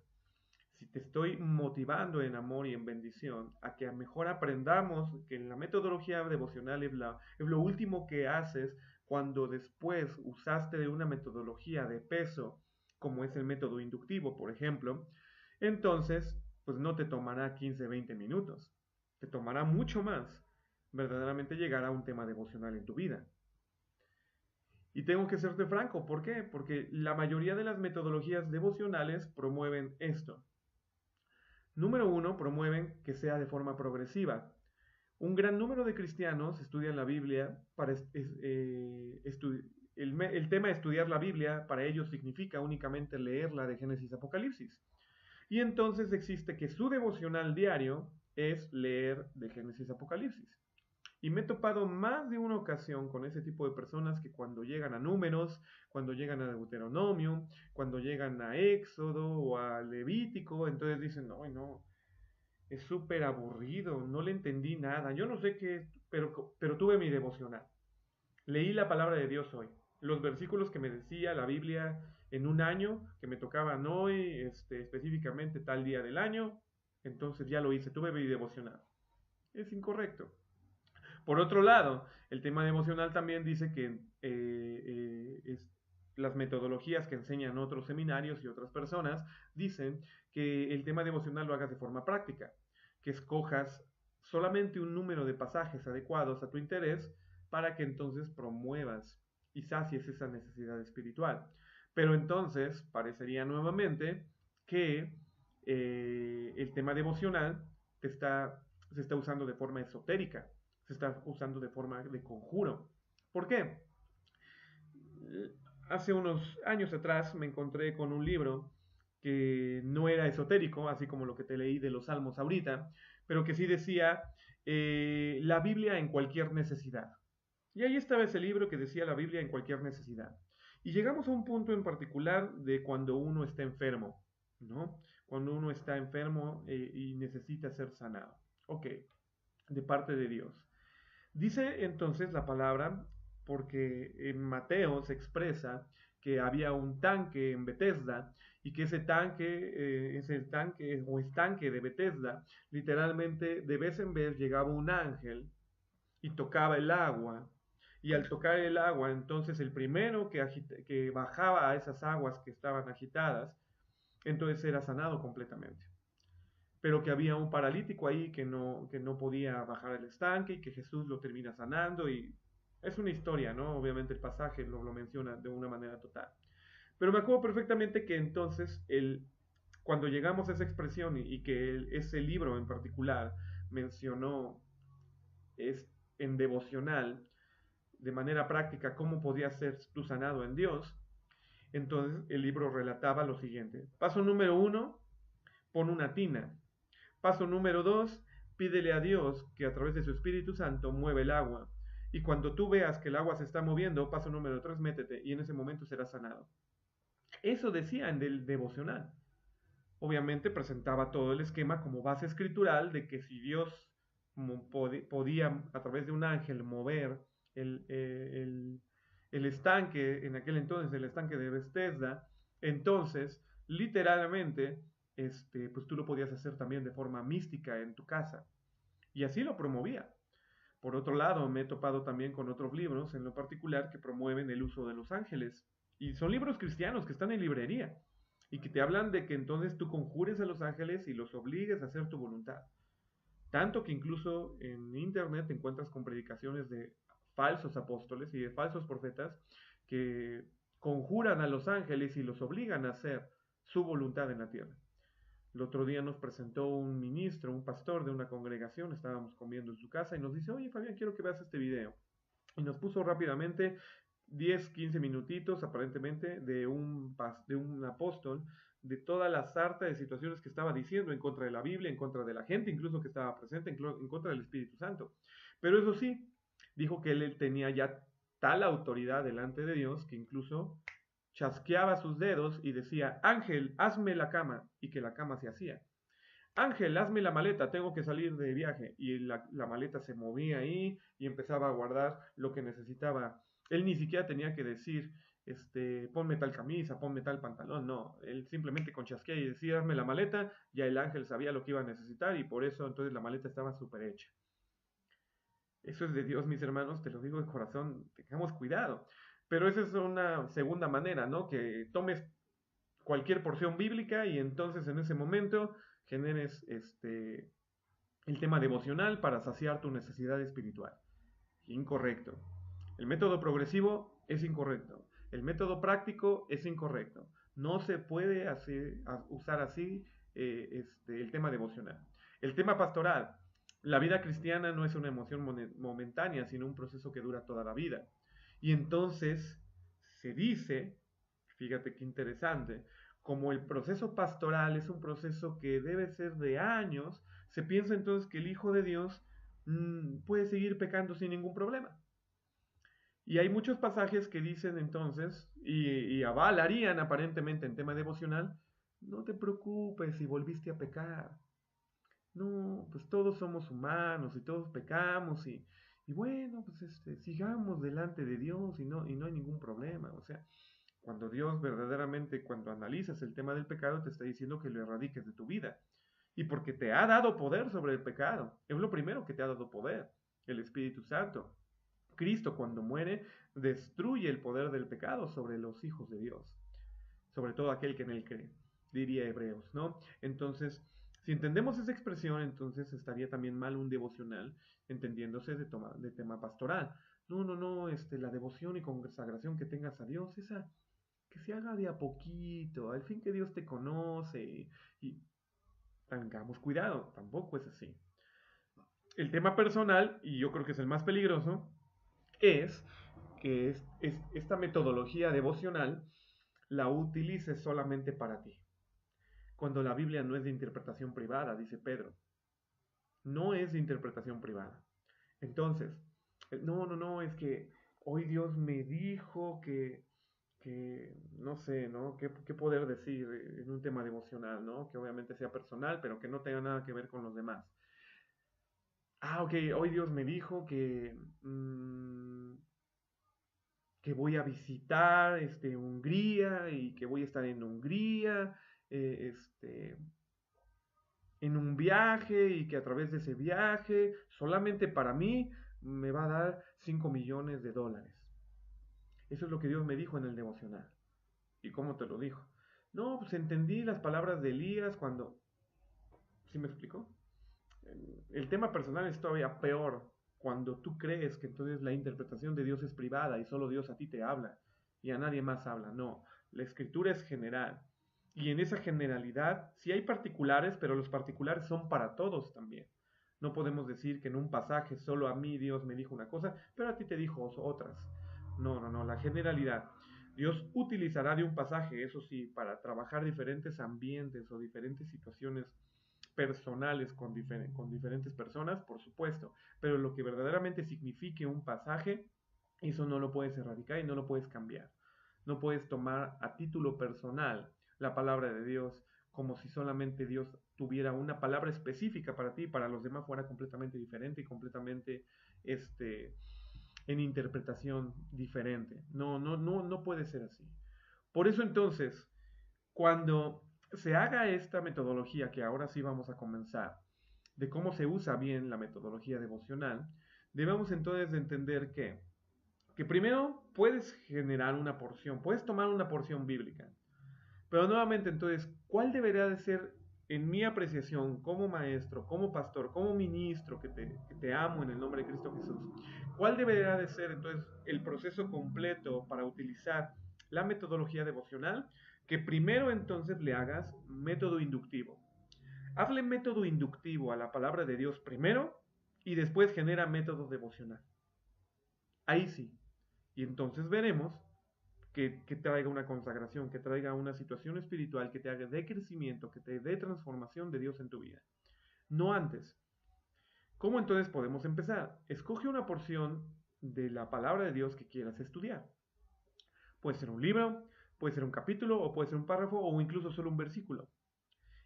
si te estoy motivando en amor y en bendición a que mejor aprendamos que en la metodología devocional es lo último que haces cuando después usaste de una metodología de peso, como es el método inductivo, por ejemplo, entonces pues no te tomará 15, 20 minutos, te tomará mucho más verdaderamente llegar a un tema devocional en tu vida. Y tengo que serte franco, ¿por qué? Porque la mayoría de las metodologías devocionales promueven esto. Número uno, promueven que sea de forma progresiva. Un gran número de cristianos estudian la Biblia para el tema de estudiar la Biblia para ellos significa únicamente leerla de Génesis a Apocalipsis. Y entonces existe que su devocional diario es leer de Génesis a Apocalipsis. Y me he topado más de una ocasión con ese tipo de personas que cuando llegan a Números, cuando llegan a Deuteronomio, cuando llegan a Éxodo o a Levítico, entonces dicen, no, no, es súper aburrido, no le entendí nada, yo no sé qué, pero tuve mi devocional. Leí la palabra de Dios hoy, los versículos que me decía la Biblia en un año, que me tocaban hoy, específicamente tal día del año, entonces ya lo hice, tuve mi devocional. Es incorrecto. Por otro lado, el tema devocional también dice que las metodologías que enseñan otros seminarios y otras personas dicen que el tema devocional lo hagas de forma práctica, que escojas solamente un número de pasajes adecuados a tu interés para que entonces promuevas y sacies esa necesidad espiritual. Pero entonces parecería nuevamente que el tema devocional se está usando de forma esotérica, se está usando de forma de conjuro. ¿Por qué? Hace unos años atrás me encontré con un libro que no era esotérico, así como lo que te leí de los Salmos ahorita, pero que sí decía la Biblia en cualquier necesidad. Y ahí estaba ese libro que decía la Biblia en cualquier necesidad. Y llegamos a un punto en particular de cuando uno está enfermo, ¿no? Cuando uno está enfermo y necesita ser sanado. Ok, de parte de Dios. Dice entonces la palabra, porque en Mateo se expresa que había un tanque en Bethesda y que ese tanque o estanque de Bethesda, literalmente de vez en vez llegaba un ángel y tocaba el agua. Y al tocar el agua, entonces el primero que bajaba a esas aguas que estaban agitadas, entonces era sanado completamente, pero que había un paralítico ahí que no podía bajar el estanque y que Jesús lo termina sanando y es una historia, ¿no? Obviamente el pasaje lo menciona de una manera total. Pero me acuerdo perfectamente que entonces cuando llegamos a esa expresión y que ese libro en particular mencionó en devocional, de manera práctica, cómo podía ser tú sanado en Dios, entonces el libro relataba lo siguiente. Paso número 1, pon una tina. Paso número 2, pídele a Dios que a través de su Espíritu Santo mueve el agua. Y cuando tú veas que el agua se está moviendo, paso número 3, métete y en ese momento serás sanado. Eso decía en el devocional. Obviamente presentaba todo el esquema como base escritural de que si Dios podía a través de un ángel mover el, el estanque, en aquel entonces el estanque de Bethesda, entonces literalmente pues tú lo podías hacer también de forma mística en tu casa. Y así lo promovía. Por otro lado, me he topado también con otros libros, en lo particular, que promueven el uso de los ángeles. Y son libros cristianos que están en librería y que te hablan de que entonces tú conjures a los ángeles y los obligues a hacer tu voluntad. Tanto que incluso en internet te encuentras con predicaciones de falsos apóstoles y de falsos profetas que conjuran a los ángeles y los obligan a hacer su voluntad en la tierra. El otro día nos presentó un ministro, un pastor de una congregación, estábamos comiendo en su casa y nos dice, oye Fabián, quiero que veas este video. Y nos puso rápidamente 10, 15 minutitos aparentemente de un apóstol, de toda la sarta de situaciones que estaba diciendo en contra de la Biblia, en contra de la gente incluso que estaba presente, en contra del Espíritu Santo. Pero eso sí, dijo que él tenía ya tal autoridad delante de Dios que incluso chasqueaba sus dedos y decía, Ángel, hazme la cama, y que la cama se hacía. Ángel, hazme la maleta, tengo que salir de viaje. Y la maleta se movía ahí y empezaba a guardar lo que necesitaba. Él ni siquiera tenía que decir, ponme tal camisa, ponme tal pantalón, no. Él simplemente con chasquear y decir, hazme la maleta, ya el ángel sabía lo que iba a necesitar y por eso entonces la maleta estaba súper hecha. Eso es de Dios, mis hermanos, te lo digo de corazón, tengamos cuidado. Pero esa es una segunda manera, ¿no? Que tomes cualquier porción bíblica y entonces en ese momento generes el tema devocional para saciar tu necesidad espiritual. Incorrecto. El método progresivo es incorrecto. El método práctico es incorrecto. No se puede usar así el tema devocional. El tema pastoral. La vida cristiana no es una emoción momentánea, sino un proceso que dura toda la vida. Y entonces se dice, fíjate qué interesante, como el proceso pastoral es un proceso que debe ser de años, se piensa entonces que el Hijo de Dios puede seguir pecando sin ningún problema. Y hay muchos pasajes que dicen entonces, y avalarían aparentemente en tema devocional, no te preocupes si volviste a pecar. No, pues todos somos humanos y todos pecamos y bueno, pues sigamos delante de Dios y no hay ningún problema. O sea, cuando Dios verdaderamente, cuando analizas el tema del pecado, te está diciendo que lo erradiques de tu vida. Y porque te ha dado poder sobre el pecado. Es lo primero que te ha dado poder, el Espíritu Santo. Cristo cuando muere destruye el poder del pecado sobre los hijos de Dios, sobre todo aquel que en él cree, diría Hebreos, ¿no? Entonces, si entendemos esa expresión, entonces estaría también mal un devocional, entendiéndose de tema pastoral. No, la devoción y consagración que tengas a Dios, esa que se haga de a poquito, al fin que Dios te conoce y tengamos cuidado, tampoco es así. El tema personal, y yo creo que es el más peligroso, es que esta metodología devocional la utilices solamente para ti. Cuando la Biblia no es de interpretación privada, dice Pedro. No es de interpretación privada. Entonces, no, es que hoy Dios me dijo que no sé, ¿no? ¿Qué poder decir en un tema devocional, ¿no? Que obviamente sea personal, pero que no tenga nada que ver con los demás. Ok, hoy Dios me dijo que voy a visitar Hungría y que voy a estar en Hungría en un viaje y que a través de ese viaje solamente para mí me va a dar 5 millones de dólares. Eso es lo que Dios me dijo en el devocional. ¿Y cómo te lo dijo? No, pues entendí las palabras de Elías cuando... ¿Sí me explicó? El tema personal es todavía peor cuando tú crees que entonces la interpretación de Dios es privada y solo Dios a ti te habla y a nadie más habla. No, la escritura es general. Y en esa generalidad sí hay particulares, pero los particulares son para todos también. No podemos decir que en un pasaje solo a mí Dios me dijo una cosa, pero a ti te dijo otras. No, la generalidad. Dios utilizará de un pasaje, eso sí, para trabajar diferentes ambientes o diferentes situaciones personales con diferentes personas, por supuesto, pero lo que verdaderamente signifique un pasaje, eso no lo puedes erradicar y no lo puedes cambiar. No puedes tomar a título personal la palabra de Dios como si solamente Dios tuviera una palabra específica para ti y para los demás fuera completamente diferente y completamente en interpretación diferente. No puede ser así. Por eso entonces, cuando se haga esta metodología, que ahora sí vamos a comenzar, de cómo se usa bien la metodología devocional, debemos entonces de entender que primero puedes generar una porción, puedes tomar una porción bíblica, pero nuevamente entonces, ¿cuál debería de ser en mi apreciación como maestro, como pastor, como ministro que te amo en el nombre de Cristo Jesús? ¿Cuál debería de ser entonces el proceso completo para utilizar la metodología devocional? Que primero entonces le hagas método inductivo. Hazle método inductivo a la palabra de Dios primero y después genera método devocional. Ahí sí. Y entonces veremos que traiga una consagración, que traiga una situación espiritual, que te haga de crecimiento, que te dé transformación de Dios en tu vida. No antes. ¿Cómo entonces podemos empezar? Escoge una porción de la palabra de Dios que quieras estudiar. Puede ser un libro, puede ser un capítulo, o puede ser un párrafo, o incluso solo un versículo.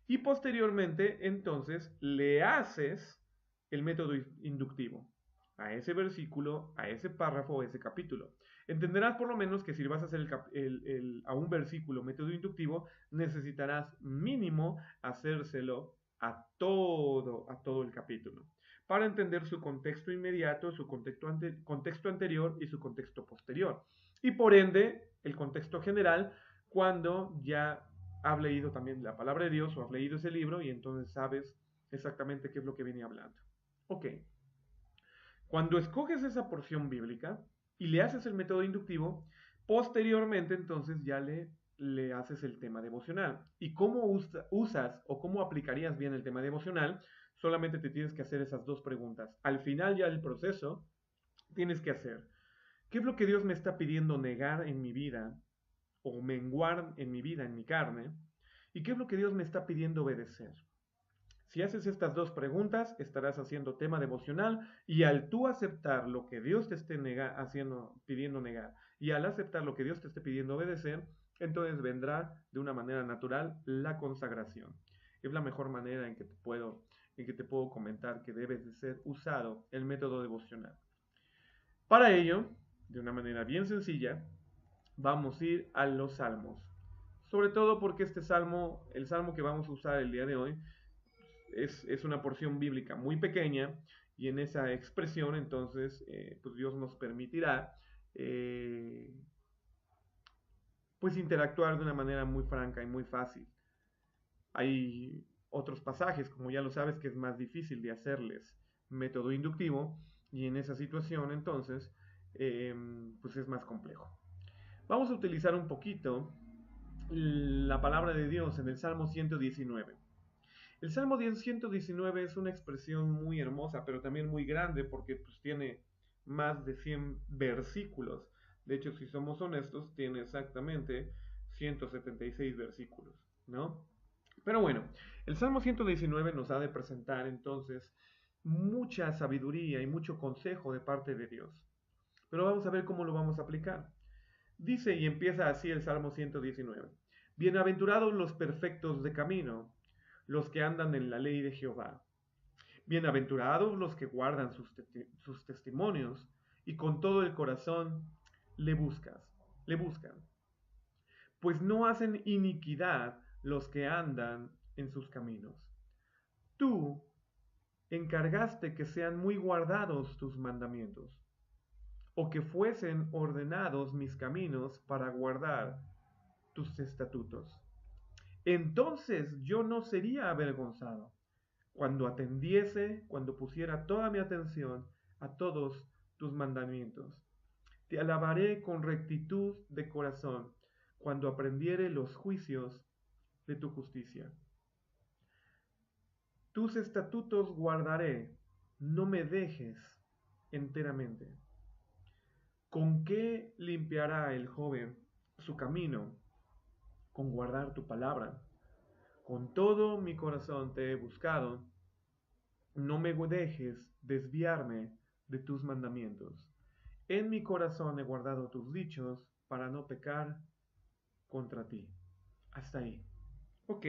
Y posteriormente, entonces, le haces el método inductivo a ese versículo, a ese párrafo, a ese capítulo. Entenderás por lo menos que si vas a hacer a un versículo método inductivo, necesitarás mínimo hacérselo a todo el capítulo, para entender su contexto inmediato, su contexto anterior y su contexto posterior. Y por ende, el contexto general, cuando ya has leído también la palabra de Dios o has leído ese libro y entonces sabes exactamente qué es lo que viene hablando. Ok. Cuando escoges esa porción bíblica y le haces el método inductivo, posteriormente entonces ya le haces el tema devocional. ¿Y cómo usas o cómo aplicarías bien el tema devocional? Solamente te tienes que hacer esas dos preguntas. Al final ya del proceso, tienes que hacer, ¿qué es lo que Dios me está pidiendo negar en mi vida o menguar en mi vida, en mi carne? ¿Y qué es lo que Dios me está pidiendo obedecer? Si haces estas dos preguntas, estarás haciendo tema devocional y al tú aceptar lo que Dios te esté pidiendo negar y al aceptar lo que Dios te esté pidiendo obedecer, entonces vendrá de una manera natural la consagración. Es la mejor manera en que te puedo comentar que debes de ser usado el método devocional. Para ello, de una manera bien sencilla, vamos a ir a los salmos. Sobre todo porque este salmo, el salmo que vamos a usar el día de hoy, es una porción bíblica muy pequeña y en esa expresión entonces pues Dios nos permitirá pues interactuar de una manera muy franca y muy fácil. Hay otros pasajes, como ya lo sabes, que es más difícil de hacerles método inductivo y en esa situación entonces pues es más complejo. Vamos a utilizar un poquito la palabra de Dios en el Salmo 119. El Salmo 119 es una expresión muy hermosa, pero también muy grande porque pues, tiene más de 100 versículos. De hecho, si somos honestos, tiene exactamente 176 versículos, ¿no? Pero bueno, el Salmo 119 nos ha de presentar entonces mucha sabiduría y mucho consejo de parte de Dios. Pero vamos a ver cómo lo vamos a aplicar. Dice y empieza así el Salmo 119. Bienaventurados los perfectos de camino, los que andan en la ley de Jehová. Bienaventurados los que guardan sus testimonios y con todo el corazón le buscan. Pues no hacen iniquidad los que andan en sus caminos. Tú encargaste que sean muy guardados tus mandamientos, o que fuesen ordenados mis caminos para guardar tus estatutos. Entonces yo no sería avergonzado cuando pusiera toda mi atención a todos tus mandamientos. Te alabaré con rectitud de corazón cuando aprendiere los juicios de tu justicia. Tus estatutos guardaré, no me dejes enteramente. ¿Con qué limpiará el joven su camino? Con guardar tu palabra. Con todo mi corazón te he buscado, no me dejes desviarme de tus mandamientos. En mi corazón he guardado tus dichos para no pecar contra ti. Hasta ahí. Ok.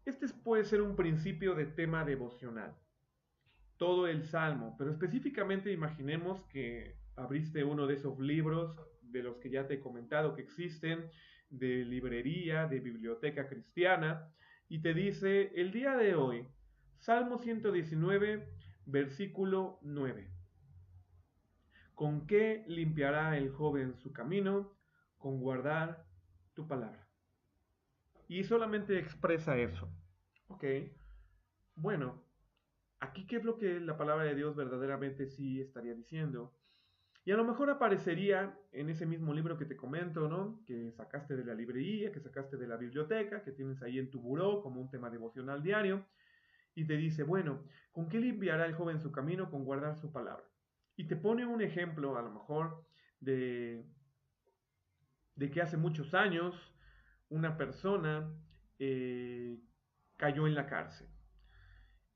Este puede ser un principio de tema devocional. Todo el Salmo, pero específicamente imaginemos que abriste uno de esos libros de los que ya te he comentado que existen, de librería, de biblioteca cristiana, y te dice el día de hoy, Salmo 119, versículo 9. ¿Con qué limpiará el joven su camino? Con guardar tu palabra. Y solamente expresa eso. Ok. Bueno, aquí qué es lo que la palabra de Dios verdaderamente sí estaría diciendo. Y a lo mejor aparecería en ese mismo libro que te comento, ¿no? Que sacaste de la librería, que sacaste de la biblioteca, que tienes ahí en tu buró como un tema devocional diario. Y te dice, bueno, ¿con qué limpiará el joven su camino? Con guardar su palabra. Y te pone un ejemplo, a lo mejor, de que hace muchos años una persona cayó en la cárcel.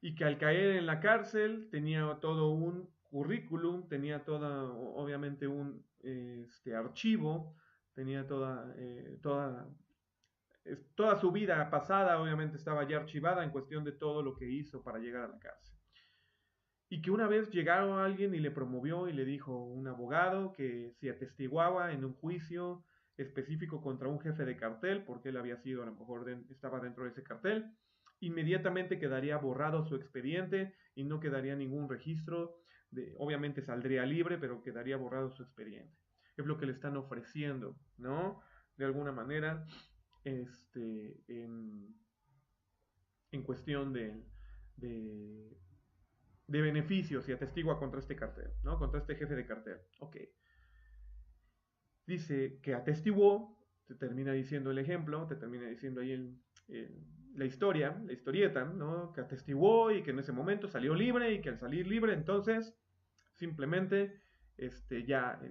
Y que al caer en la cárcel tenía todo un currículum, tenía obviamente un archivo, tenía toda su vida pasada, obviamente estaba ya archivada en cuestión de todo lo que hizo para llegar a la cárcel. Y que una vez llegaron a alguien y le promovió y le dijo un abogado que si atestiguaba en un juicio específico contra un jefe de cartel, porque él había sido, a lo mejor estaba dentro de ese cartel, inmediatamente quedaría borrado su expediente y no quedaría ningún registro, obviamente saldría libre, pero quedaría borrado su expediente. Es lo que le están ofreciendo, ¿no? De alguna manera, en cuestión de beneficios y atestigua contra este cartel, ¿no? Contra este jefe de cartel. Ok. Dice que atestiguó, te termina diciendo el ejemplo, te termina diciendo ahí la historia, la historieta, ¿no? Que atestiguó y que en ese momento salió libre y que al salir libre entonces simplemente ya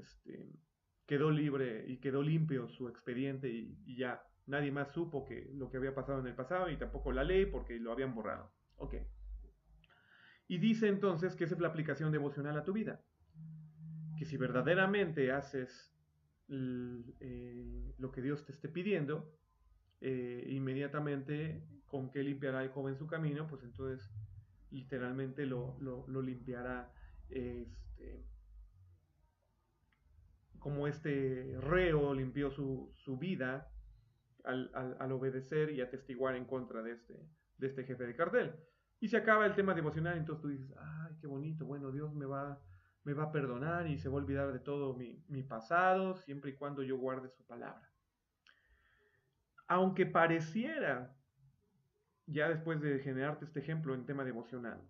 quedó libre y quedó limpio su expediente y ya nadie más supo que lo que había pasado en el pasado y tampoco la ley porque lo habían borrado. Ok. Y dice entonces que esa es la aplicación devocional a tu vida. Que si verdaderamente haces lo que Dios te esté pidiendo, inmediatamente con que limpiará el joven su camino, pues entonces literalmente lo limpiará como este reo limpió su vida al obedecer y atestiguar en contra de este jefe de cartel. Y se acaba el tema devocional, entonces tú dices, ay, qué bonito, bueno, Dios me va a perdonar y se va a olvidar de todo mi pasado, siempre y cuando yo guarde su palabra. Aunque pareciera, ya después de generarte este ejemplo en tema devocional,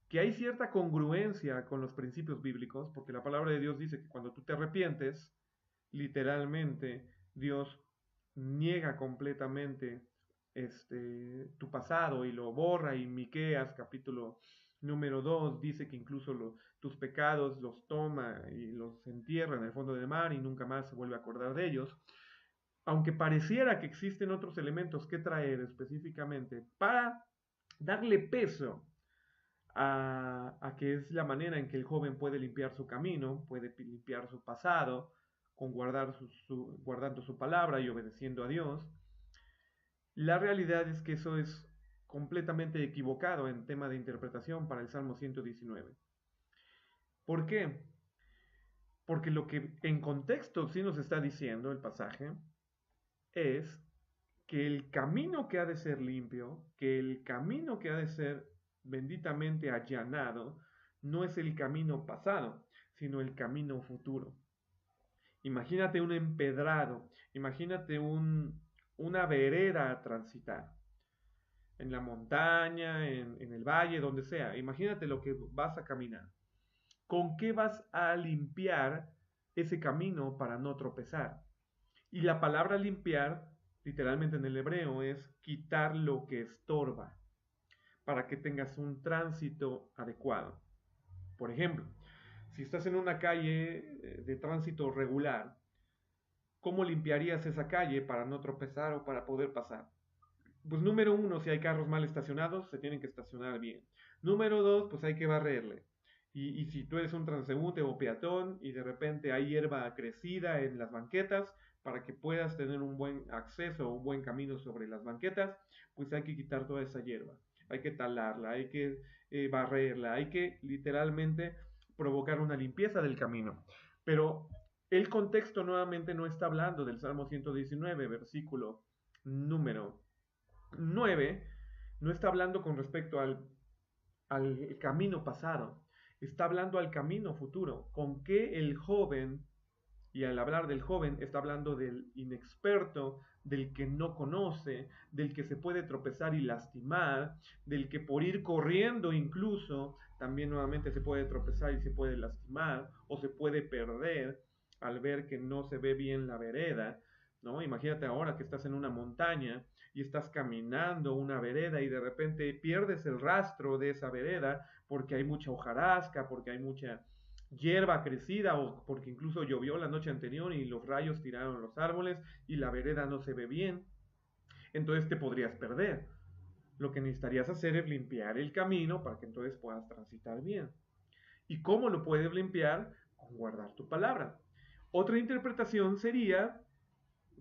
que hay cierta congruencia con los principios bíblicos, porque la palabra de Dios dice que cuando tú te arrepientes, literalmente Dios niega completamente tu pasado y lo borra, y Miqueas capítulo número 2 dice que incluso tus pecados los toma y los entierra en el fondo del mar y nunca más se vuelve a acordar de ellos. Aunque pareciera que existen otros elementos que traer específicamente para darle peso a que es la manera en que el joven puede limpiar su camino, puede limpiar su pasado, con guardando su palabra y obedeciendo a Dios. La realidad es que eso es completamente equivocado en tema de interpretación para el Salmo 119. ¿Por qué? Porque lo que en contexto sí nos está diciendo el pasaje es que el camino que ha de ser limpio, que el camino que ha de ser benditamente allanado, no es el camino pasado, sino el camino futuro. Imagínate un empedrado, imagínate una vereda a transitar, en la montaña, en el valle, donde sea. Imagínate lo que vas a caminar. ¿Con qué vas a limpiar ese camino para no tropezar? Y la palabra limpiar, literalmente en el hebreo, es quitar lo que estorba, para que tengas un tránsito adecuado. Por ejemplo, si estás en una calle de tránsito regular, ¿cómo limpiarías esa calle para no tropezar o para poder pasar? Pues número uno, si hay carros mal estacionados, se tienen que estacionar bien. Número dos, pues hay que barrerle. Y si tú eres un transeúnte o peatón y de repente hay hierba crecida en las banquetas, para que puedas tener un buen acceso o un buen camino sobre las banquetas, pues hay que quitar toda esa hierba. Hay que talarla, hay que barrerla, hay que literalmente provocar una limpieza del camino. Pero el contexto nuevamente no está hablando del Salmo 119, versículo número 9, no está hablando con respecto al camino pasado, está hablando al camino futuro, con que el joven, y al hablar del joven, está hablando del inexperto, del que no conoce, del que se puede tropezar y lastimar, del que por ir corriendo incluso, también nuevamente se puede tropezar y se puede lastimar, o se puede perder al ver que no se ve bien la vereda, ¿no? Imagínate ahora que estás en una montaña y estás caminando una vereda y de repente pierdes el rastro de esa vereda porque hay mucha hojarasca, porque hay mucha hierba crecida o porque incluso llovió la noche anterior y los rayos tiraron los árboles y la vereda no se ve bien, entonces te podrías perder. Lo que necesitarías hacer es limpiar el camino para que entonces puedas transitar bien. ¿Y cómo lo puedes limpiar? Con guardar tu palabra. Otra interpretación sería,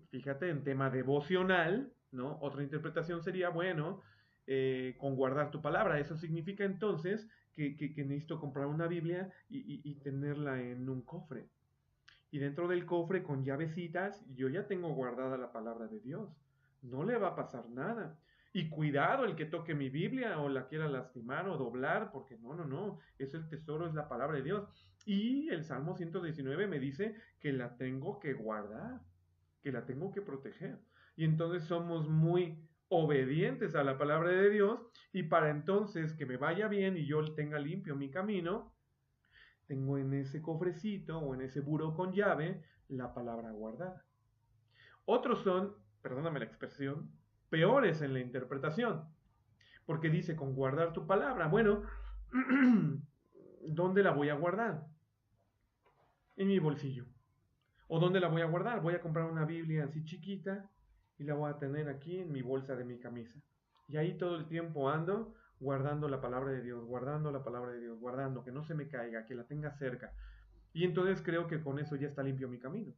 fíjate, en tema devocional, ¿no? Otra interpretación sería, bueno, con guardar tu palabra. Eso significa entonces que necesito comprar una Biblia y tenerla en un cofre. Y dentro del cofre con llavecitas, yo ya tengo guardada la palabra de Dios. No le va a pasar nada. Y cuidado el que toque mi Biblia o la quiera lastimar o doblar, porque no, es el tesoro, es la palabra de Dios. Y el Salmo 119 me dice que la tengo que guardar, que la tengo que proteger. Y entonces somos muy obedientes a la palabra de Dios, y para entonces que me vaya bien y yo tenga limpio mi camino, tengo en ese cofrecito o en ese buró con llave la palabra guardada. Otros son, perdóname la expresión, peores en la interpretación, porque dice con guardar tu palabra. Bueno, ¿dónde la voy a guardar? En mi bolsillo. ¿O dónde la voy a guardar? Voy a comprar una Biblia así chiquita y la voy a tener aquí en mi bolsa de mi camisa. Y ahí todo el tiempo ando guardando la palabra de Dios, guardando la palabra de Dios, guardando, que no se me caiga, que la tenga cerca. Y entonces creo que con eso ya está limpio mi camino.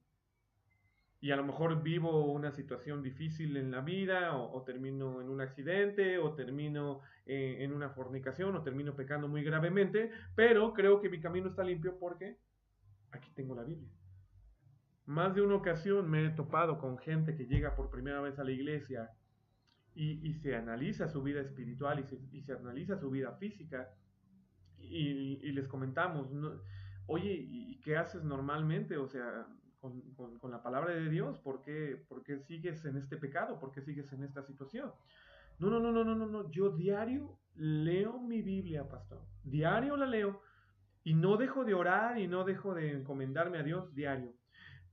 Y a lo mejor vivo una situación difícil en la vida, o termino en un accidente, o termino en una fornicación, o termino pecando muy gravemente, pero creo que mi camino está limpio porque aquí tengo la Biblia. Más de una ocasión me he topado con gente que llega por primera vez a la iglesia y se analiza su vida espiritual y se analiza su vida física y les comentamos, ¿no? Oye, ¿y qué haces normalmente? O sea, con la palabra de Dios, ¿por qué sigues en este pecado? ¿Por qué sigues en esta situación? No, no, no, no, no, no, no. Yo diario leo mi Biblia, pastor. Diario la leo y no dejo de orar y no dejo de encomendarme a Dios diario.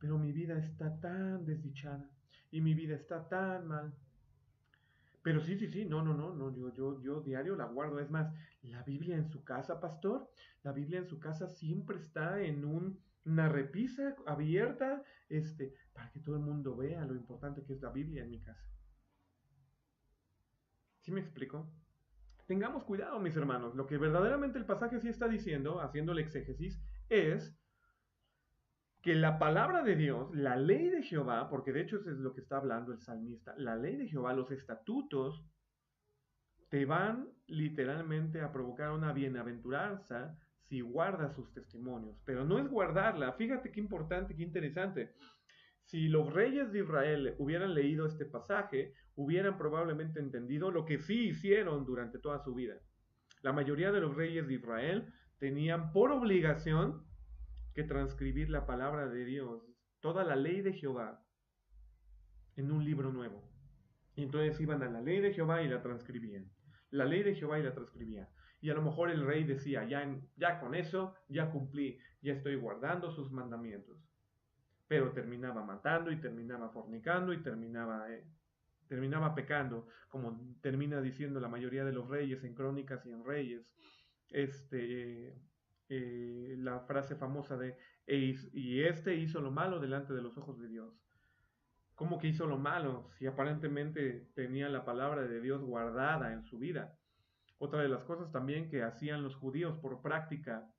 Pero mi vida está tan desdichada y mi vida está tan mal. Pero sí, sí, sí, no, no, no, no, yo diario la guardo. Es más, la Biblia en su casa, pastor, la Biblia en su casa siempre está en una repisa abierta, para que todo el mundo vea lo importante que es la Biblia en mi casa. ¿Sí me explico? Tengamos cuidado, mis hermanos. Lo que verdaderamente el pasaje sí está diciendo, haciendo el exégesis, es que la palabra de Dios, la ley de Jehová, porque de hecho eso es lo que está hablando el salmista, la ley de Jehová, los estatutos, te van literalmente a provocar una bienaventuranza si guardas sus testimonios. Pero no es guardarla. Fíjate qué importante, qué interesante. Si los reyes de Israel hubieran leído este pasaje, hubieran probablemente entendido lo que sí hicieron durante toda su vida. La mayoría de los reyes de Israel tenían por obligación que transcribir la palabra de Dios, toda la ley de Jehová, en un libro nuevo. Y entonces iban a la ley de Jehová y la transcribían. La ley de Jehová y la transcribían. Y a lo mejor el rey decía, ya con eso, ya cumplí, ya estoy guardando sus mandamientos. Pero terminaba matando y terminaba fornicando y terminaba pecando, como termina diciendo la mayoría de los reyes en Crónicas y en Reyes. La frase famosa de, y este hizo lo malo delante de los ojos de Dios. ¿Cómo que hizo lo malo? Si aparentemente tenía la palabra de Dios guardada en su vida. Otra de las cosas también que hacían los judíos por práctica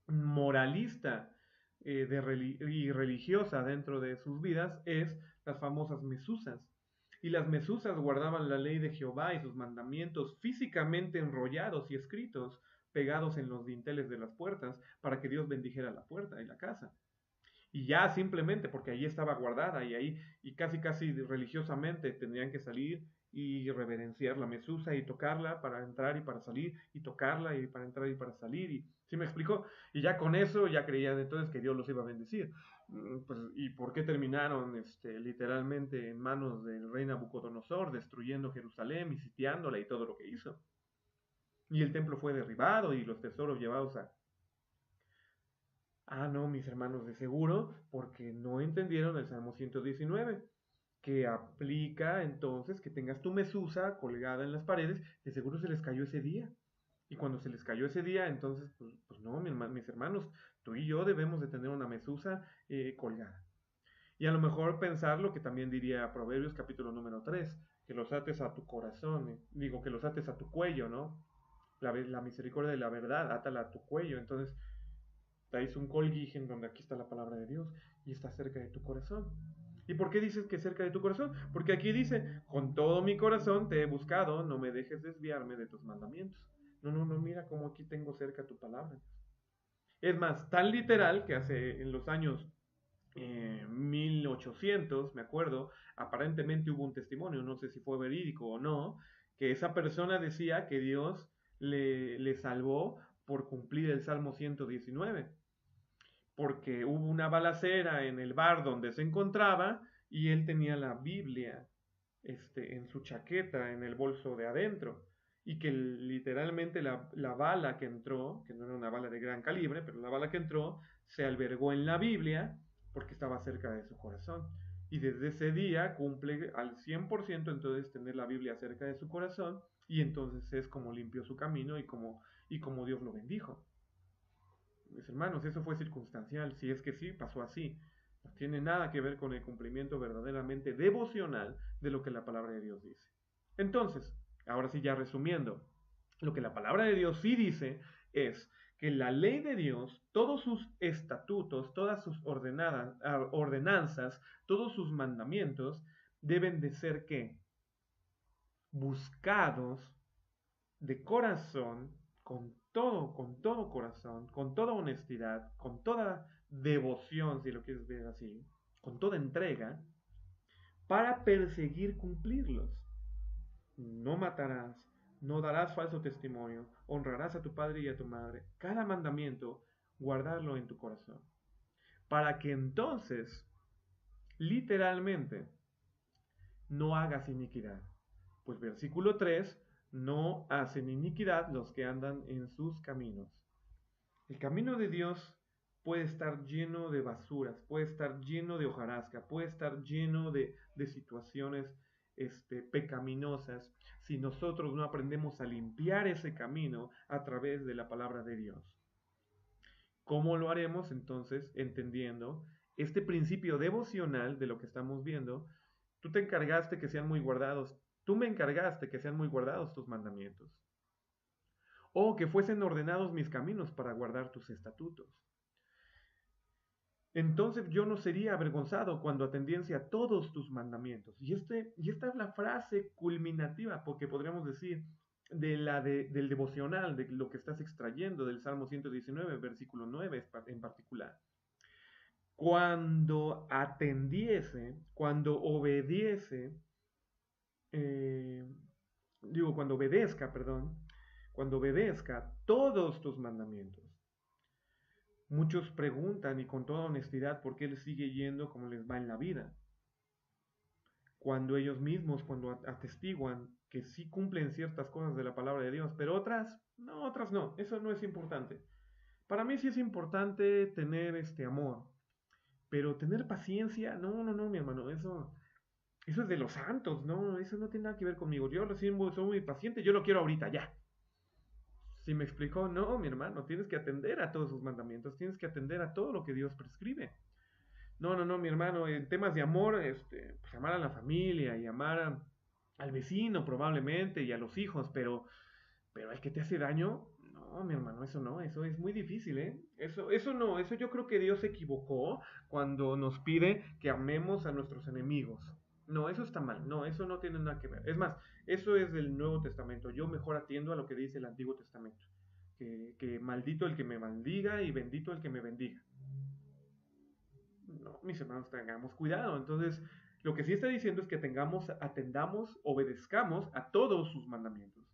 moralista y religiosa dentro de sus vidas es las famosas mesuzas. Y las mesuzas guardaban la ley de Jehová y sus mandamientos físicamente enrollados y escritos, pegados en los dinteles de las puertas, para que Dios bendijera la puerta y la casa. Y ya simplemente porque ahí estaba guardada y ahí, y casi religiosamente tendrían que salir y reverenciar la mesusa y tocarla para entrar y para salir, y tocarla y para entrar y para salir, y ¿sí me explicó? Y ya con eso ya creían entonces que Dios los iba a bendecir. Pues, ¿y por qué terminaron literalmente en manos del rey Nabucodonosor, destruyendo Jerusalén y sitiándola y todo lo que hizo? Y el templo fue derribado y los tesoros llevados a... Ah, no, mis hermanos, de seguro, porque no entendieron el Salmo 119, que aplica entonces que tengas tu mesusa colgada en las paredes, de seguro se les cayó ese día. Y cuando se les cayó ese día, entonces, pues no, mis hermanos, tú y yo debemos de tener una mesusa colgada. Y a lo mejor pensar lo que también diría Proverbios capítulo número 3, que los ates a tu corazón, digo, que los ates a tu cuello, ¿no? La misericordia de la verdad, átala a tu cuello. Entonces, traes un colguije en donde aquí está la palabra de Dios y está cerca de tu corazón. ¿Y por qué dices que cerca de tu corazón? Porque aquí dice, con todo mi corazón te he buscado, no me dejes desviarme de tus mandamientos. No, no, no, mira cómo aquí tengo cerca tu palabra. Es más, tan literal que hace en los años 1800, me acuerdo, aparentemente hubo un testimonio, no sé si fue verídico o no, que esa persona decía que Dios le salvó por cumplir el Salmo 119, porque hubo una balacera en el bar donde se encontraba y él tenía la Biblia en su chaqueta, en el bolso de adentro, y que literalmente la bala que entró, que no era una bala de gran calibre, pero la bala que entró se albergó en la Biblia porque estaba cerca de su corazón. Y desde ese día cumple al 100% entonces tener la Biblia cerca de su corazón, y entonces es como limpió su camino y como Dios lo bendijo. Mis hermanos, eso fue circunstancial, si es que sí, pasó así. No tiene nada que ver con el cumplimiento verdaderamente devocional de lo que la palabra de Dios dice. Entonces, ahora sí ya resumiendo, lo que la palabra de Dios sí dice es que la ley de Dios, todos sus estatutos, todas sus ordenanzas, todos sus mandamientos deben de ser ¿qué? Buscados de corazón, con todo corazón, con toda honestidad, con toda devoción, si lo quieres ver así, con toda entrega, para perseguir cumplirlos. No matarás, no darás falso testimonio, honrarás a tu padre y a tu madre. Cada mandamiento, guardarlo en tu corazón. Para que entonces, literalmente, no hagas iniquidad. Pues versículo 3, no hacen iniquidad los que andan en sus caminos. El camino de Dios puede estar lleno de basuras, puede estar lleno de hojarasca, puede estar lleno de situaciones pecaminosas si nosotros no aprendemos a limpiar ese camino a través de la palabra de Dios. ¿Cómo lo haremos entonces? Entendiendo este principio devocional de lo que estamos viendo. Tú te encargaste que sean muy guardados, tú me encargaste que sean muy guardados tus mandamientos, o que fuesen ordenados mis caminos para guardar tus estatutos. Entonces yo no sería avergonzado cuando atendiese a todos tus mandamientos. Y esta es la frase culminativa, porque podríamos decir, del devocional, de lo que estás extrayendo del Salmo 119, versículo 9 en particular. Cuando atendiese, cuando obediese, cuando obedezca, perdón, cuando obedezca todos tus mandamientos. Muchos preguntan y con toda honestidad por qué les sigue yendo como les va en la vida. Cuando ellos mismos, cuando atestiguan que sí cumplen ciertas cosas de la palabra de Dios, pero otras no, eso no es importante. Para mí sí es importante tener este amor, pero tener paciencia, no, mi hermano, eso es de los santos, no, eso no tiene nada que ver conmigo. Yo recién soy muy paciente, yo lo quiero ahorita, ya. Si me explicó, no, mi hermano, tienes que atender a todos sus mandamientos, tienes que atender a todo lo que Dios prescribe. No, mi hermano, en temas de amor, pues amar a la familia y al vecino probablemente y a los hijos, pero al que te hace daño, no, mi hermano, eso no, eso es muy difícil, ¿eh? Eso no, eso yo creo que Dios se equivocó cuando nos pide que amemos a nuestros enemigos. No, eso está mal, no, eso no tiene nada que ver. Es más, eso es del Nuevo Testamento. Yo mejor atiendo a lo que dice el Antiguo Testamento. Que maldito el que me maldiga y bendito el que me bendiga. No, mis hermanos, tengamos cuidado. Entonces, lo que sí está diciendo es que atendamos, obedezcamos a todos sus mandamientos.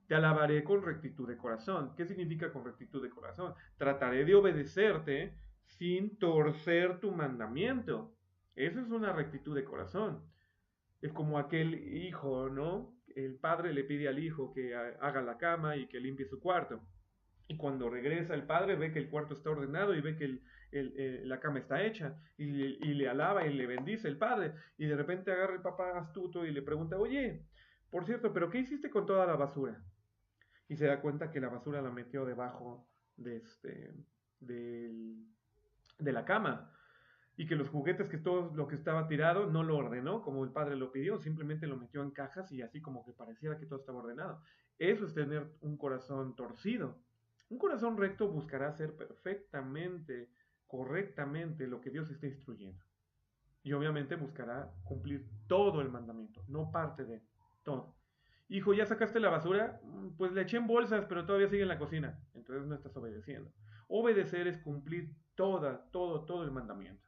Te alabaré con rectitud de corazón. ¿Qué significa con rectitud de corazón? Trataré de obedecerte sin torcer tu mandamiento. Eso es una rectitud de corazón. Es como aquel hijo, ¿no? El padre le pide al hijo que haga la cama y que limpie su cuarto. Y cuando regresa el padre ve que el cuarto está ordenado y ve que la cama está hecha y le alaba y le bendice el padre. Y de repente agarra el papá astuto y le pregunta, oye, por cierto, ¿pero qué hiciste con toda la basura? Y se da cuenta que la basura la metió debajo del- de la cama y que los juguetes, que todo lo que estaba tirado, no lo ordenó como el padre lo pidió, simplemente lo metió en cajas y así como que pareciera que todo estaba ordenado. Eso es tener un corazón torcido. Un corazón recto buscará hacer perfectamente, correctamente lo que Dios está instruyendo. Y obviamente buscará cumplir todo el mandamiento, no parte de todo. Hijo, ¿ya sacaste la basura? Pues le eché en bolsas, pero todavía sigue en la cocina. Entonces no estás obedeciendo. Obedecer es cumplir todo el mandamiento.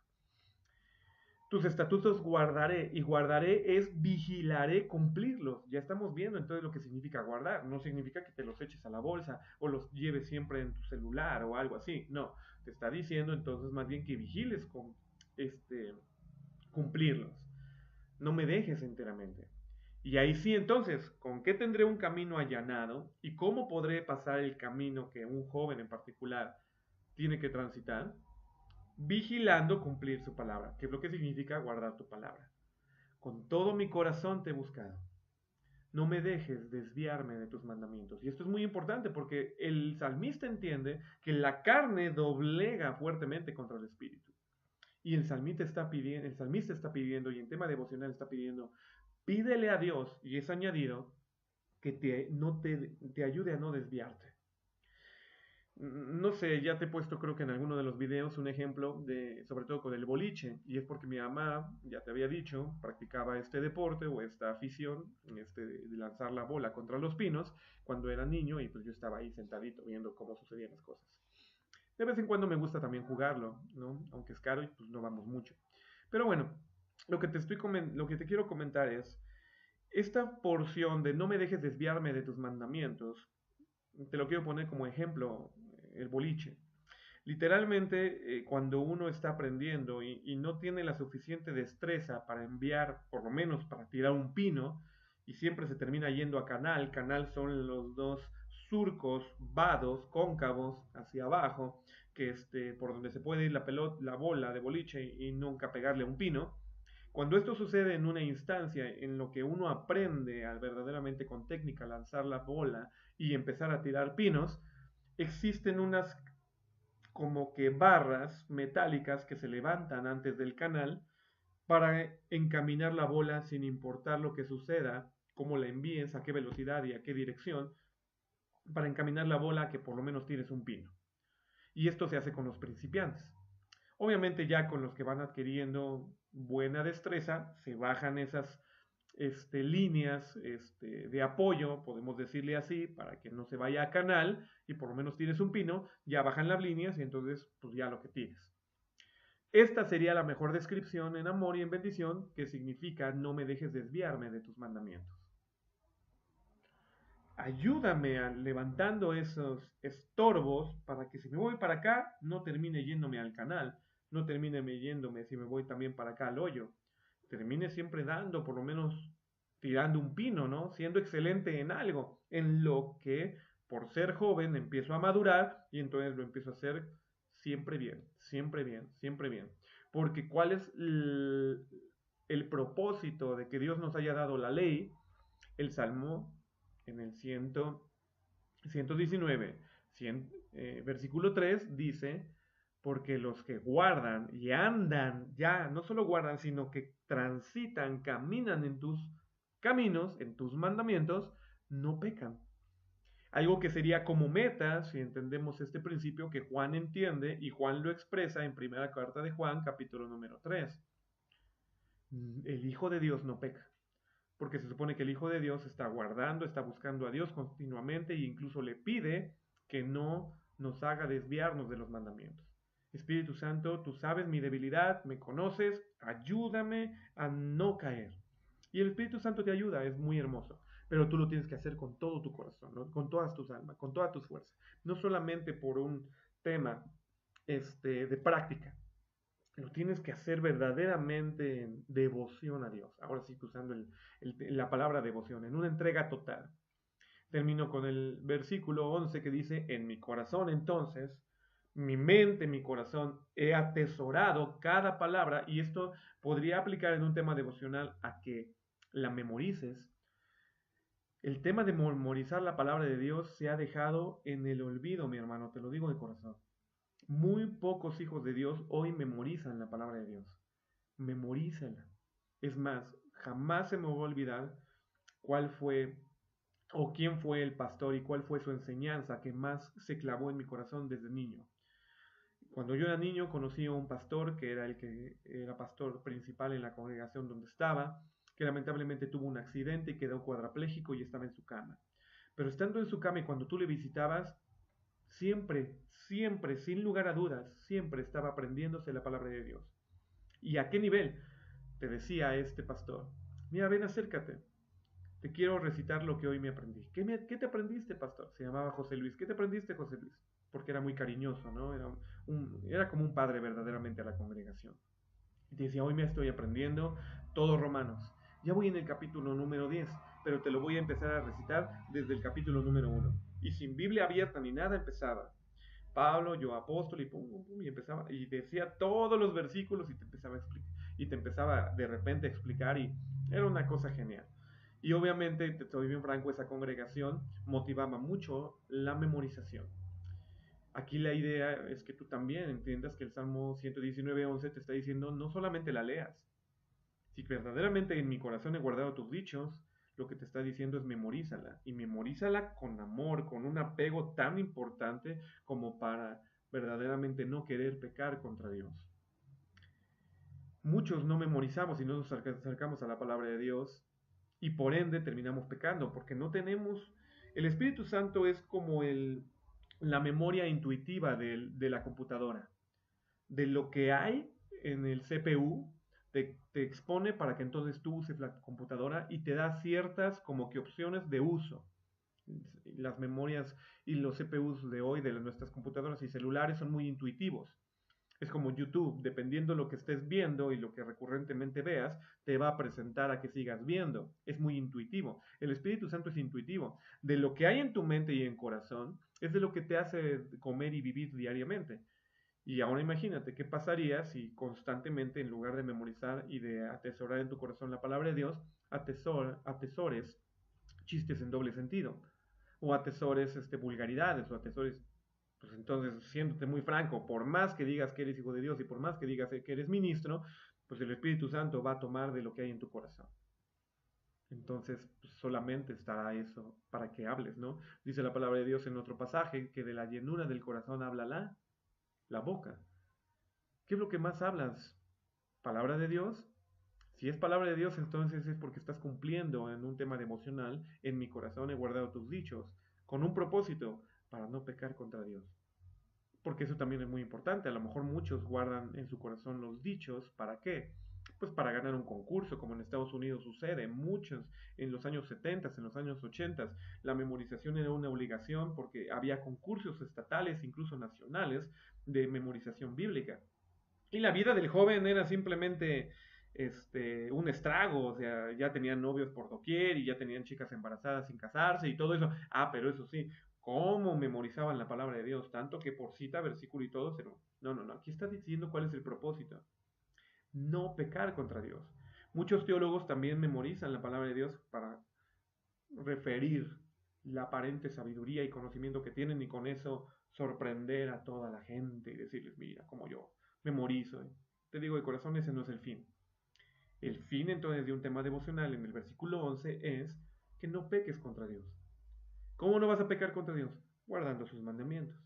Tus estatutos guardaré, y guardaré es vigilaré cumplirlos. Ya estamos viendo entonces lo que significa guardar. No significa que te los eches a la bolsa o los lleves siempre en tu celular o algo así. No, te está diciendo entonces más bien que vigiles cumplirlos. no me dejes enteramente. Y ahí sí, entonces, ¿con qué tendré un camino allanado? ¿Y cómo podré pasar el camino que un joven en particular tiene que transitar? Vigilando cumplir su palabra, que es lo que significa guardar tu palabra. Con todo mi corazón te he buscado. No me dejes desviarme de tus mandamientos. Y esto es muy importante porque el salmista entiende que la carne doblega fuertemente contra el espíritu. Y el salmista está pidiendo, y en tema devocional está pidiendo, pídele a Dios, y es añadido, que te ayude a no desviarte. No sé, ya te he puesto creo que en alguno de los videos un ejemplo de, sobre todo con el boliche, y es porque mi mamá, ya te había dicho, practicaba este deporte o esta afición, de lanzar la bola contra los pinos cuando era niño y pues yo estaba ahí sentadito viendo cómo sucedían las cosas. De vez en cuando me gusta también jugarlo, ¿no? Aunque es caro y pues no vamos mucho. Pero bueno, lo que te quiero comentar es, esta porción de no me dejes desviarme de tus mandamientos, te lo quiero poner como ejemplo, el boliche. Literalmente, cuando uno está aprendiendo y no tiene la suficiente destreza para enviar, por lo menos para tirar un pino, y siempre se termina yendo a canal. Canal son los dos surcos, vados, cóncavos hacia abajo, por donde se puede ir la bola de boliche y nunca pegarle a un pino. Cuando esto sucede en una instancia en lo que uno aprende al verdaderamente con técnica lanzar la bola y empezar a tirar pinos, existen unas como que barras metálicas que se levantan antes del canal para encaminar la bola sin importar lo que suceda, cómo la envíes, a qué velocidad y a qué dirección, para encaminar la bola a que por lo menos tires un pino. Y esto se hace con los principiantes. Obviamente ya con los que van adquiriendo buena destreza, se bajan esas líneas de apoyo, podemos decirle así, para que no se vaya a canal y por lo menos tires un pino, ya bajan las líneas y entonces pues ya lo que tires. Esta sería la mejor descripción en amor y en bendición, que significa no me dejes desviarme de tus mandamientos. Ayúdame levantando esos estorbos para que si me voy para acá, no termine yéndome al canal, no termine yéndome si me voy también para acá al hoyo. Termine siempre dando, por lo menos tirando un pino, ¿no? Siendo excelente en algo, en lo que por ser joven empiezo a madurar y entonces lo empiezo a hacer siempre bien, siempre bien, siempre bien. Porque ¿cuál es el propósito de que Dios nos haya dado la ley? El Salmo en el 119, versículo 3 dice, porque los que guardan y andan, ya no solo guardan, sino que transitan, caminan en tus caminos, en tus mandamientos, no pecan. Algo que sería como meta, si entendemos este principio que Juan entiende y Juan lo expresa en primera carta de Juan, capítulo número 3. El Hijo de Dios no peca, porque se supone que el Hijo de Dios está guardando, está buscando a Dios continuamente e incluso le pide que no nos haga desviarnos de los mandamientos. Espíritu Santo, tú sabes mi debilidad, me conoces, ayúdame a no caer. Y el Espíritu Santo te ayuda, es muy hermoso, pero tú lo tienes que hacer con todo tu corazón, ¿no? Con todas tus almas, con todas tus fuerzas, no solamente por un tema de práctica, lo tienes que hacer verdaderamente en devoción a Dios. Ahora sí, usando la palabra devoción, en una entrega total. Termino con el versículo 11 que dice, en mi corazón entonces, mi mente, mi corazón, he atesorado cada palabra, y esto podría aplicar en un tema devocional a que la memorices. El tema de memorizar la palabra de Dios se ha dejado en el olvido, mi hermano, te lo digo de corazón. Muy pocos hijos de Dios hoy memorizan la palabra de Dios. Memorízala. Es más, jamás se me va a olvidar cuál fue o quién fue el pastor y cuál fue su enseñanza que más se clavó en mi corazón desde niño. Cuando yo era niño conocí a un pastor que era el que era pastor principal en la congregación donde estaba, que lamentablemente tuvo un accidente y quedó cuadraplégico y estaba en su cama. Pero estando en su cama y cuando tú le visitabas, siempre, siempre, sin lugar a dudas, siempre estaba aprendiéndose la palabra de Dios. ¿Y a qué nivel? Te decía este pastor, mira, ven, acércate, te quiero recitar lo que hoy me aprendí. ¿Qué te aprendiste, pastor? Se llamaba José Luis. ¿Qué te aprendiste, José Luis? Porque era muy cariñoso, ¿no? Era como un padre verdaderamente a la congregación. Y te decía, hoy me estoy aprendiendo todo Romanos. Ya voy en el capítulo número 10, pero te lo voy a empezar a recitar desde el capítulo número 1. Y sin Biblia abierta ni nada empezaba. Pablo, yo apóstol, y pum, pum, pum, y empezaba, y decía todos los versículos y te empezaba a explicar, y te empezaba de repente a explicar, y era una cosa genial. Y obviamente, te estoy bien franco, esa congregación motivaba mucho la memorización. Aquí la idea es que tú también entiendas que el Salmo 119:11 te está diciendo no solamente la leas, si verdaderamente en mi corazón he guardado tus dichos, lo que te está diciendo es memorízala. Y memorízala con amor, con un apego tan importante como para verdaderamente no querer pecar contra Dios. Muchos no memorizamos y no nos acercamos a la palabra de Dios y por ende terminamos pecando porque no tenemos... El Espíritu Santo es como la memoria intuitiva de la computadora. De lo que hay en el CPU, te expone para que entonces tú uses la computadora y te da ciertas como que opciones de uso. Las memorias y los CPUs de hoy de nuestras computadoras y celulares son muy intuitivos. Es como YouTube, dependiendo de lo que estés viendo y lo que recurrentemente veas, te va a presentar a que sigas viendo. Es muy intuitivo. El Espíritu Santo es intuitivo. De lo que hay en tu mente y en corazón, es de lo que te hace comer y vivir diariamente. Y ahora imagínate qué pasaría si constantemente, en lugar de memorizar y de atesorar en tu corazón la palabra de Dios, atesores chistes en doble sentido, o atesores vulgaridades, o atesores, pues entonces, siéndote muy franco, por más que digas que eres hijo de Dios y por más que digas que eres ministro, pues el Espíritu Santo va a tomar de lo que hay en tu corazón. Entonces, pues solamente estará eso para que hables, ¿no? Dice la palabra de Dios en otro pasaje que de la llenura del corazón habla la boca. ¿Qué es lo que más hablas? ¿Palabra de Dios? Si es palabra de Dios, entonces es porque estás cumpliendo en un tema devocional. En mi corazón he guardado tus dichos, con un propósito, para no pecar contra Dios. Porque eso también es muy importante. A lo mejor muchos guardan en su corazón los dichos. ¿Para qué? Pues para ganar un concurso, como en Estados Unidos sucede. Muchos en los años 70, en los años 80, la memorización era una obligación porque había concursos estatales, incluso nacionales, de memorización bíblica. Y la vida del joven era simplemente un estrago, o sea, ya tenían novios por doquier y ya tenían chicas embarazadas sin casarse y todo eso. Ah, pero eso sí, cómo memorizaban la palabra de Dios, tanto que por cita, versículo y todo, pero no, aquí está diciendo cuál es el propósito. No pecar contra Dios. Muchos teólogos también memorizan la palabra de Dios para referir la aparente sabiduría y conocimiento que tienen y con eso sorprender a toda la gente y decirles, mira, como yo memorizo. Te digo de corazón, ese no es el fin. El fin entonces de un tema devocional en el versículo 11 es que no peques contra Dios. ¿Cómo no vas a pecar contra Dios? Guardando sus mandamientos.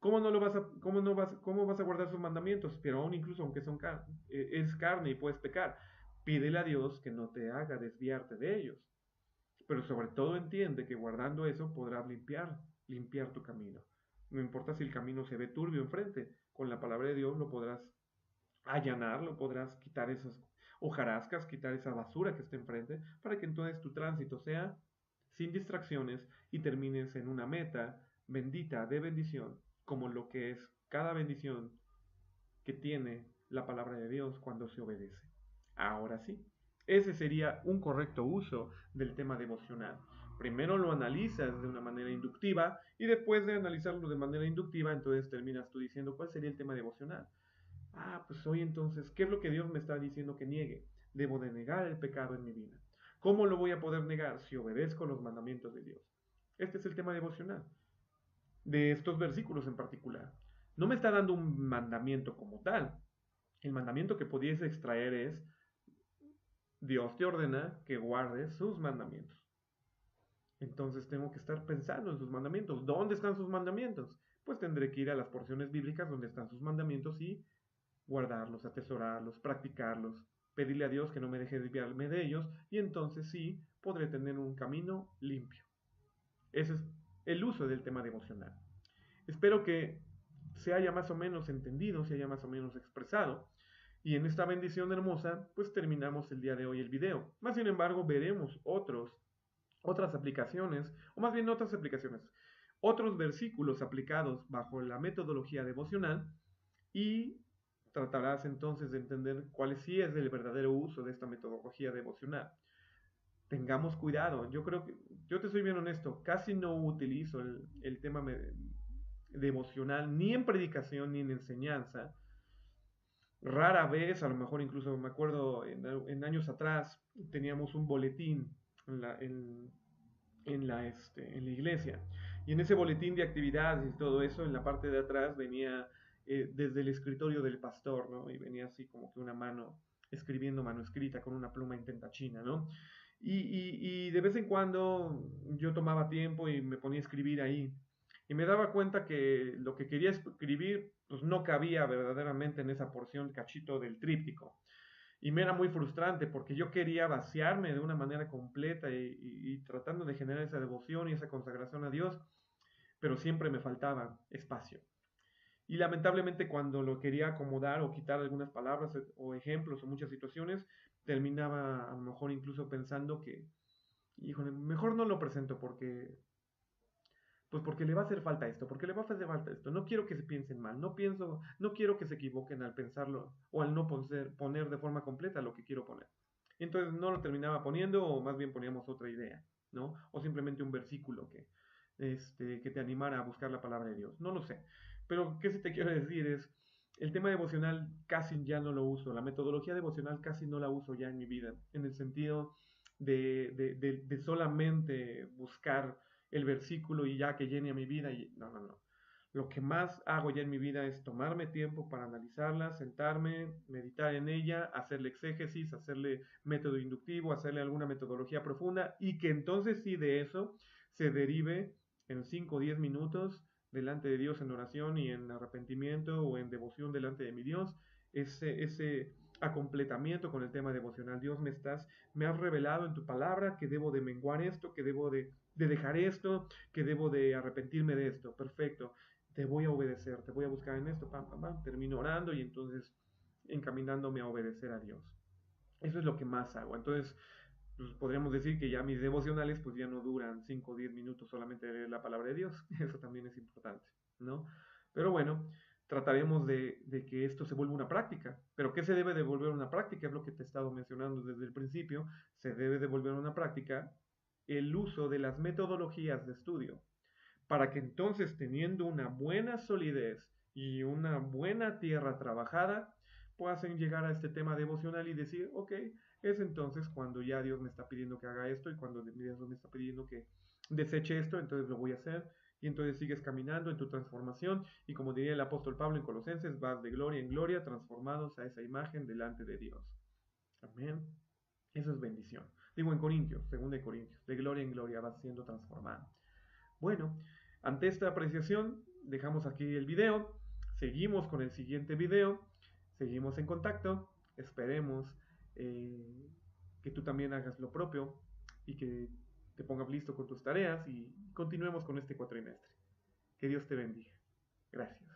¿Cómo vas a guardar sus mandamientos? Pero aún incluso aunque es carne y puedes pecar, pídele a Dios que no te haga desviarte de ellos. Pero sobre todo entiende que guardando eso podrás limpiar tu camino. No importa si el camino se ve turbio enfrente, con la palabra de Dios lo podrás allanar, lo podrás quitar esas hojarascas, quitar esa basura que esté enfrente, para que entonces tu tránsito sea sin distracciones y termines en una meta bendita de bendición, como lo que es cada bendición que tiene la palabra de Dios cuando se obedece. Ahora sí, ese sería un correcto uso del tema devocional. Primero lo analizas de una manera inductiva y después de analizarlo de manera inductiva, entonces terminas tú diciendo cuál sería el tema devocional. Ah, pues hoy entonces, ¿qué es lo que Dios me está diciendo que niegue? Debo de negar el pecado en mi vida. ¿Cómo lo voy a poder negar? Si obedezco los mandamientos de Dios. Este es el tema devocional de estos versículos en particular. No me está dando un mandamiento como tal. El mandamiento que pudiese extraer es, Dios te ordena que guardes sus mandamientos. Entonces tengo que estar pensando en sus mandamientos. ¿Dónde están sus mandamientos? Pues tendré que ir a las porciones bíblicas donde están sus mandamientos y guardarlos, atesorarlos, practicarlos, pedirle a Dios que no me deje desviarme de ellos y entonces sí podré tener un camino limpio. Ese es el uso del tema devocional. Espero que se haya más o menos entendido, se haya más o menos expresado. Y en esta bendición hermosa, pues terminamos el día de hoy el video. Más sin embargo, veremos otras aplicaciones, o más bien otras aplicaciones, otros versículos aplicados bajo la metodología devocional y tratarás entonces de entender cuál sí es el verdadero uso de esta metodología devocional. Tengamos cuidado. Yo creo que, yo te soy bien honesto, casi no utilizo el tema devocional ni en predicación ni en enseñanza. Rara vez, a lo mejor incluso me acuerdo en años atrás, teníamos un boletín en la, en, en la iglesia. Y en ese boletín de actividades y todo eso, en la parte de atrás venía desde el escritorio del pastor, ¿no? Y venía así como que una mano escribiendo manuscrita con una pluma intentachina, ¿no? Y de vez en cuando yo tomaba tiempo y me ponía a escribir ahí. Y me daba cuenta que lo que quería escribir pues no cabía verdaderamente en esa porción cachito del tríptico. Y me era muy frustrante porque yo quería vaciarme de una manera completa y tratando de generar esa devoción y esa consagración a Dios, pero siempre me faltaba espacio. Y lamentablemente cuando lo quería acomodar o quitar algunas palabras o ejemplos o muchas situaciones, terminaba a lo mejor incluso pensando que, híjole, mejor no lo presento porque, pues porque le va a hacer falta esto, porque le va a hacer falta esto. No quiero que se piensen mal, no quiero que se equivoquen al pensarlo o al no poner de forma completa lo que quiero poner. Entonces no lo terminaba poniendo o más bien poníamos otra idea, ¿no? O simplemente un versículo que te animara a buscar la palabra de Dios. No lo sé. Pero qué sí te quiero decir es, el tema devocional casi ya no lo uso, la metodología devocional casi no la uso ya en mi vida, en el sentido de solamente buscar el versículo y ya que llene a mi vida. Y, no, no, no. Lo que más hago ya en mi vida es tomarme tiempo para analizarla, sentarme, meditar en ella, hacerle exégesis, hacerle método inductivo, hacerle alguna metodología profunda y que entonces sí de eso se derive en 5 o 10 minutos delante de Dios en oración y en arrepentimiento o en devoción delante de mi Dios, ese acompletamiento con el tema devocional. Dios, me has revelado en tu palabra que debo de menguar esto, que debo de dejar esto, que debo de arrepentirme de esto. Perfecto, te voy a obedecer, te voy a buscar en esto, pam, pam, pam, termino orando y entonces encaminándome a obedecer a Dios. Eso es lo que más hago. Entonces, pues podríamos decir que ya mis devocionales pues ya no duran 5 o 10 minutos solamente de leer la palabra de Dios. Eso también es importante, ¿no? Pero bueno, trataremos de que esto se vuelva una práctica. Pero ¿qué se debe de volver una práctica? Es lo que te he estado mencionando desde el principio. Se debe de volver una práctica el uso de las metodologías de estudio para que entonces teniendo una buena solidez y una buena tierra trabajada, puedas llegar a este tema devocional y decir, ok, es entonces cuando ya Dios me está pidiendo que haga esto y cuando Dios me está pidiendo que deseche esto, entonces lo voy a hacer. Y entonces sigues caminando en tu transformación y como diría el apóstol Pablo en Colosenses, vas de gloria en gloria transformados a esa imagen delante de Dios. Amén. Eso es bendición. Digo en Corintios, según de Corintios, de gloria en gloria vas siendo transformado. Bueno, ante esta apreciación, dejamos aquí el video, seguimos con el siguiente video, seguimos en contacto, esperemos que tú también hagas lo propio y que te pongas listo con tus tareas y continuemos con este cuatrimestre. Que Dios te bendiga. Gracias.